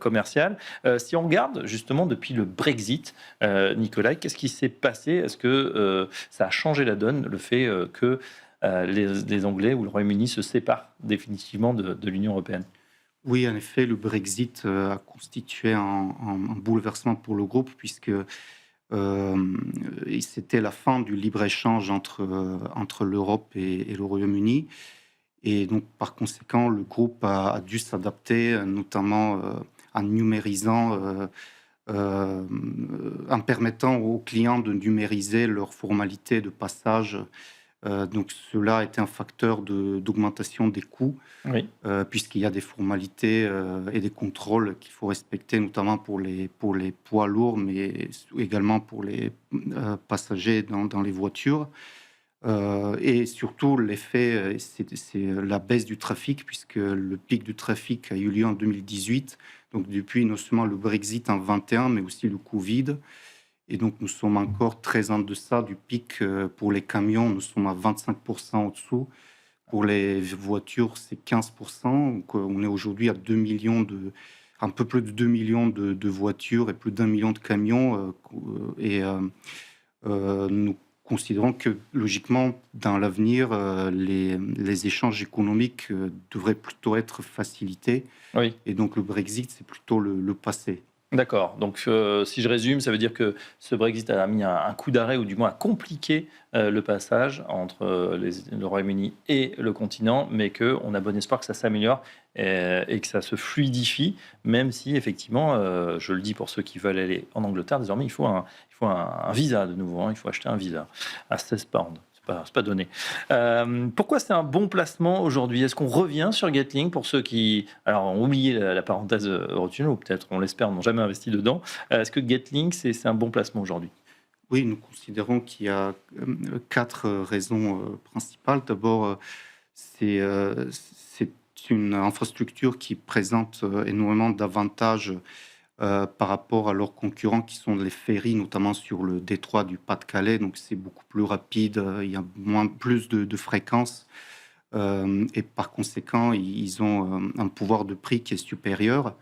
commercial. Si on regarde justement depuis le Brexit, Nicolas, qu'est-ce qui s'est passé? Est-ce que ça a changé la donne, le fait que les Anglais ou le Royaume-Uni se séparent définitivement de l'Union européenne? Oui, en effet, le Brexit a constitué un bouleversement pour le groupe puisque c'était la fin du libre-échange entre l'Europe et le Royaume-Uni. Et donc, par conséquent, le groupe a dû s'adapter, notamment en numérisant, en permettant aux clients de numériser leurs formalités de passage. Donc cela a été un facteur d'augmentation des coûts, puisqu'il y a des formalités et des contrôles qu'il faut respecter, notamment pour les poids lourds, mais également pour les passagers dans les voitures. Et surtout, l'effet, c'est la baisse du trafic, puisque le pic du trafic a eu lieu en 2018, donc depuis non seulement le Brexit en 2021, mais aussi le Covid. Et donc, nous sommes encore très en deçà du pic pour les camions. Nous sommes à 25% au-dessous. Pour les voitures, c'est 15%. Donc, on est aujourd'hui à 2 millions un peu plus de 2 millions de voitures et plus d'1 million de camions. Nous considérons que, logiquement, dans l'avenir, les échanges économiques devraient plutôt être facilités. Oui. Et donc, le Brexit, c'est plutôt le passé. D'accord. Donc, si je résume, ça veut dire que ce Brexit a mis un coup d'arrêt, ou du moins a compliqué le passage entre le Royaume-Uni et le continent, mais qu'on a bon espoir que ça s'améliore et que ça se fluidifie, même si, effectivement, je le dis pour ceux qui veulent aller en Angleterre, désormais, il faut un visa de nouveau. Il faut acheter un visa à 16 pounds. C'est pas donné. Pourquoi c'est un bon placement aujourd'hui? Est-ce qu'on revient sur Getlink pour ceux qui ont oublié la parenthèse Eurotunnel, ou peut-être, on l'espère, n'ont jamais investi dedans? Est-ce que Getlink, c'est un bon placement aujourd'hui? Oui, nous considérons qu'il y a 4 raisons principales. D'abord, c'est une infrastructure qui présente énormément d'avantages par rapport à leurs concurrents qui sont les ferries, notamment sur le détroit du Pas-de-Calais. Donc, c'est beaucoup plus rapide, il y a plus de fréquences. Et par conséquent, ils ont un pouvoir de prix qui est supérieur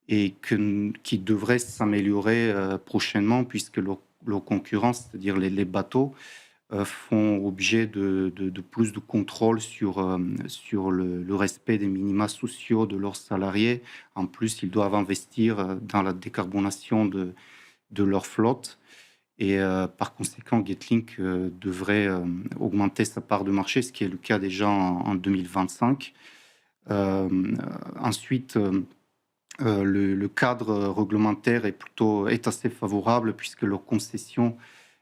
et qui devrait s'améliorer prochainement, puisque leurs concurrents, c'est-à-dire les bateaux, font objet de plus de contrôle sur le respect des minima sociaux de leurs salariés. En plus, ils doivent investir dans la décarbonation de leur flotte. Et par conséquent, Getlink devrait augmenter sa part de marché, ce qui est le cas déjà en 2025. Ensuite, le cadre réglementaire est assez favorable, puisque leur concession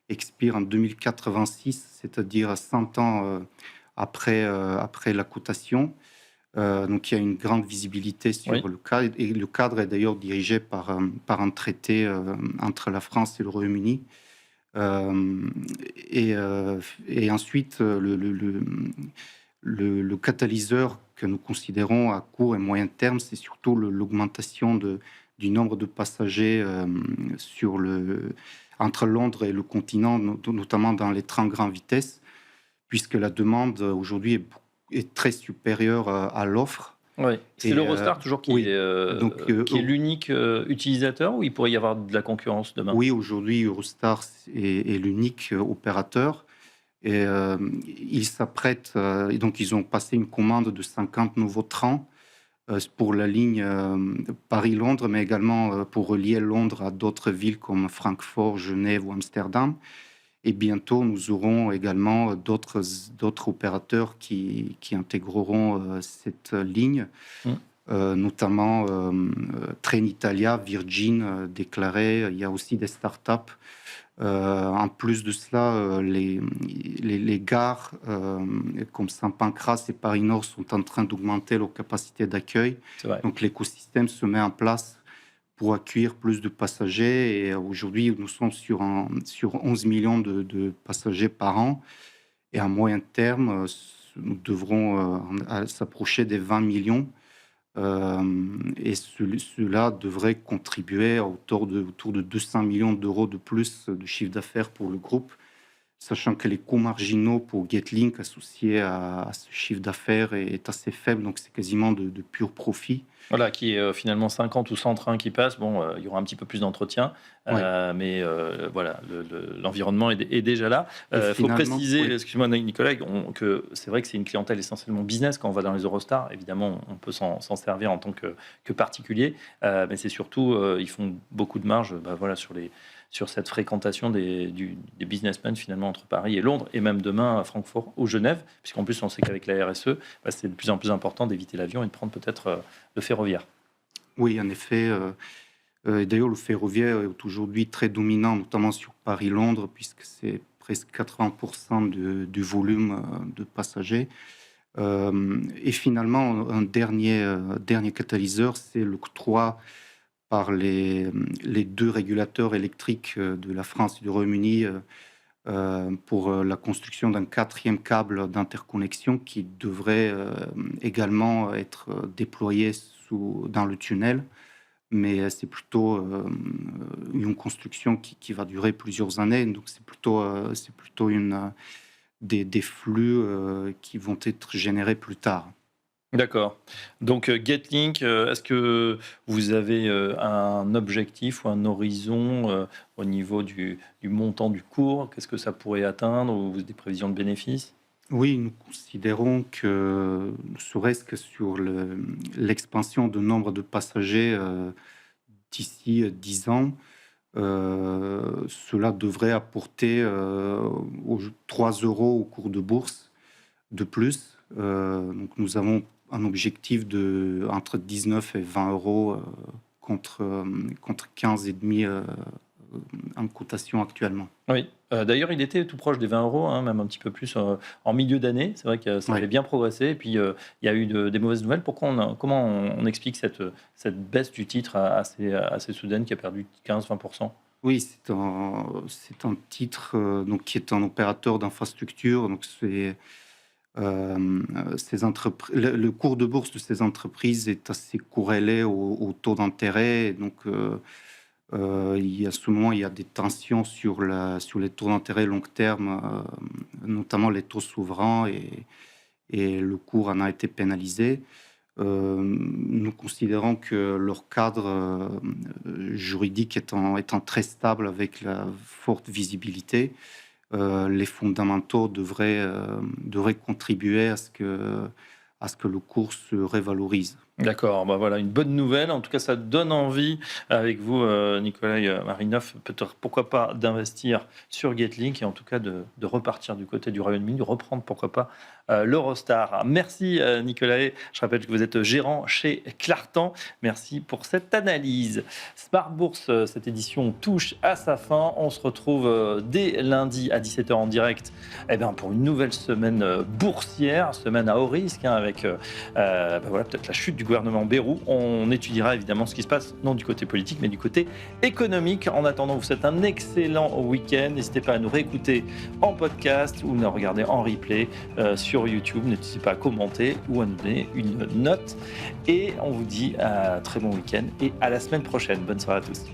expire en 2086, c'est-à-dire à 100 ans après la cotation. Donc, il y a une grande visibilité sur le cadre. Et le cadre est d'ailleurs dirigé par un traité entre la France et le Royaume-Uni. Et ensuite, le catalyseur que nous considérons à court et moyen terme, c'est surtout l'augmentation du nombre de passagers entre Londres et le continent, notamment dans les trains grande vitesse, puisque la demande aujourd'hui est très supérieure à l'offre. Oui. C'est l'Eurostar toujours qui est l'unique utilisateur, ou il pourrait y avoir de la concurrence demain? Oui, aujourd'hui, Eurostar est l'unique opérateur. Et ils s'apprêtent, et donc ils ont passé une commande de 50 nouveaux trains pour la ligne Paris-Londres, mais également pour relier Londres à d'autres villes comme Francfort, Genève ou Amsterdam. Et bientôt, nous aurons également d'autres opérateurs qui intégreront cette ligne, notamment Trenitalia, Virgin déclaré. Il y a aussi des startups. En plus de cela, les gares comme Saint-Pancras et Paris-Nord sont en train d'augmenter leur capacité d'accueil. Donc l'écosystème se met en place pour accueillir plus de passagers. Et aujourd'hui, nous sommes sur 11 millions de passagers par an. Et à moyen terme, nous devrons s'approcher des 20 millions. Et cela devrait contribuer autour de 200 millions d'euros de plus de chiffre d'affaires pour le groupe, sachant que les coûts marginaux pour Getlink associés à ce chiffre d'affaires est assez faible, donc c'est quasiment de pur profit. Voilà, qui est finalement 50 ou 100 trains qui passent. Bon, il y aura un petit peu plus d'entretien, mais voilà, l'environnement est déjà là. Il faut préciser, excuse-moi Nicolas, que c'est vrai que c'est une clientèle essentiellement business. Quand on va dans les Eurostars, évidemment, on peut s'en servir en tant que particulier, mais c'est surtout, ils font beaucoup de marge voilà, sur cette fréquentation des businessmen finalement entre Paris et Londres, et même demain à Francfort ou Genève, puisqu'en plus on sait qu'avec la RSE, c'est de plus en plus important d'éviter l'avion et de prendre peut-être le ferroviaire. Oui, en effet. D'ailleurs, le ferroviaire est aujourd'hui très dominant, notamment sur Paris-Londres, puisque c'est presque 80% du volume de passagers. Et finalement, un dernier catalyseur, c'est l'octroi par les deux régulateurs électriques de la France et du Royaume-Uni pour la construction d'un 4e câble d'interconnexion qui devrait également être déployé dans le tunnel. mais c'est plutôt une construction qui va durer plusieurs années. Donc c'est plutôt des flux qui vont être générés plus tard. D'accord. Donc Getlink, est-ce que vous avez un objectif ou un horizon au niveau du montant du cours? Qu'est-ce que ça pourrait atteindre ou des prévisions de bénéfices? Oui, nous considérons que, ne serait-ce que sur l'expansion du nombre de passagers d'ici 10 ans, cela devrait apporter 3 euros au cours de bourse de plus. Donc nous avons un objectif entre 19 et 20 euros contre 15,5 en cotation actuellement. Oui. D'ailleurs, il était tout proche des 20 euros, hein, même un petit peu plus en milieu d'année. C'est vrai que ça avait bien progressé. Et puis, il y a eu des mauvaises nouvelles. Comment on explique cette baisse du titre assez soudaine qui a perdu 15-20%? Oui, c'est un titre donc, qui est un opérateur d'infrastructure. Donc, le cours de bourse de ces entreprises est assez corrélé au taux d'intérêt. Donc, il y a des tensions sur les taux d'intérêt long terme, notamment les taux souverains, et le cours en a été pénalisé. Nous considérons que leur cadre juridique étant très stable avec la forte visibilité, les fondamentaux devraient contribuer à ce que le cours se révalorise. D'accord, voilà une bonne nouvelle. En tout cas, ça donne envie avec vous, Nikolai Marinov, peut-être pourquoi pas d'investir sur Getlink et en tout cas de repartir du côté du Royaume-Uni, de reprendre pourquoi pas l'Eurostar. Merci Nikolai. Je rappelle que vous êtes gérant chez Clartan. Merci pour cette analyse. Smart Bourse, cette édition touche à sa fin. On se retrouve dès lundi à 17h en direct pour une nouvelle semaine boursière, semaine à haut risque, avec peut-être la chute du gouvernement Bayrou. On étudiera évidemment ce qui se passe, non du côté politique, mais du côté économique. En attendant, vous souhaite un excellent week-end. N'hésitez pas à nous réécouter en podcast ou nous regarder en replay sur YouTube. N'hésitez pas à commenter ou à nous donner une note. Et on vous dit un très bon week-end et à la semaine prochaine. Bonne soirée à tous.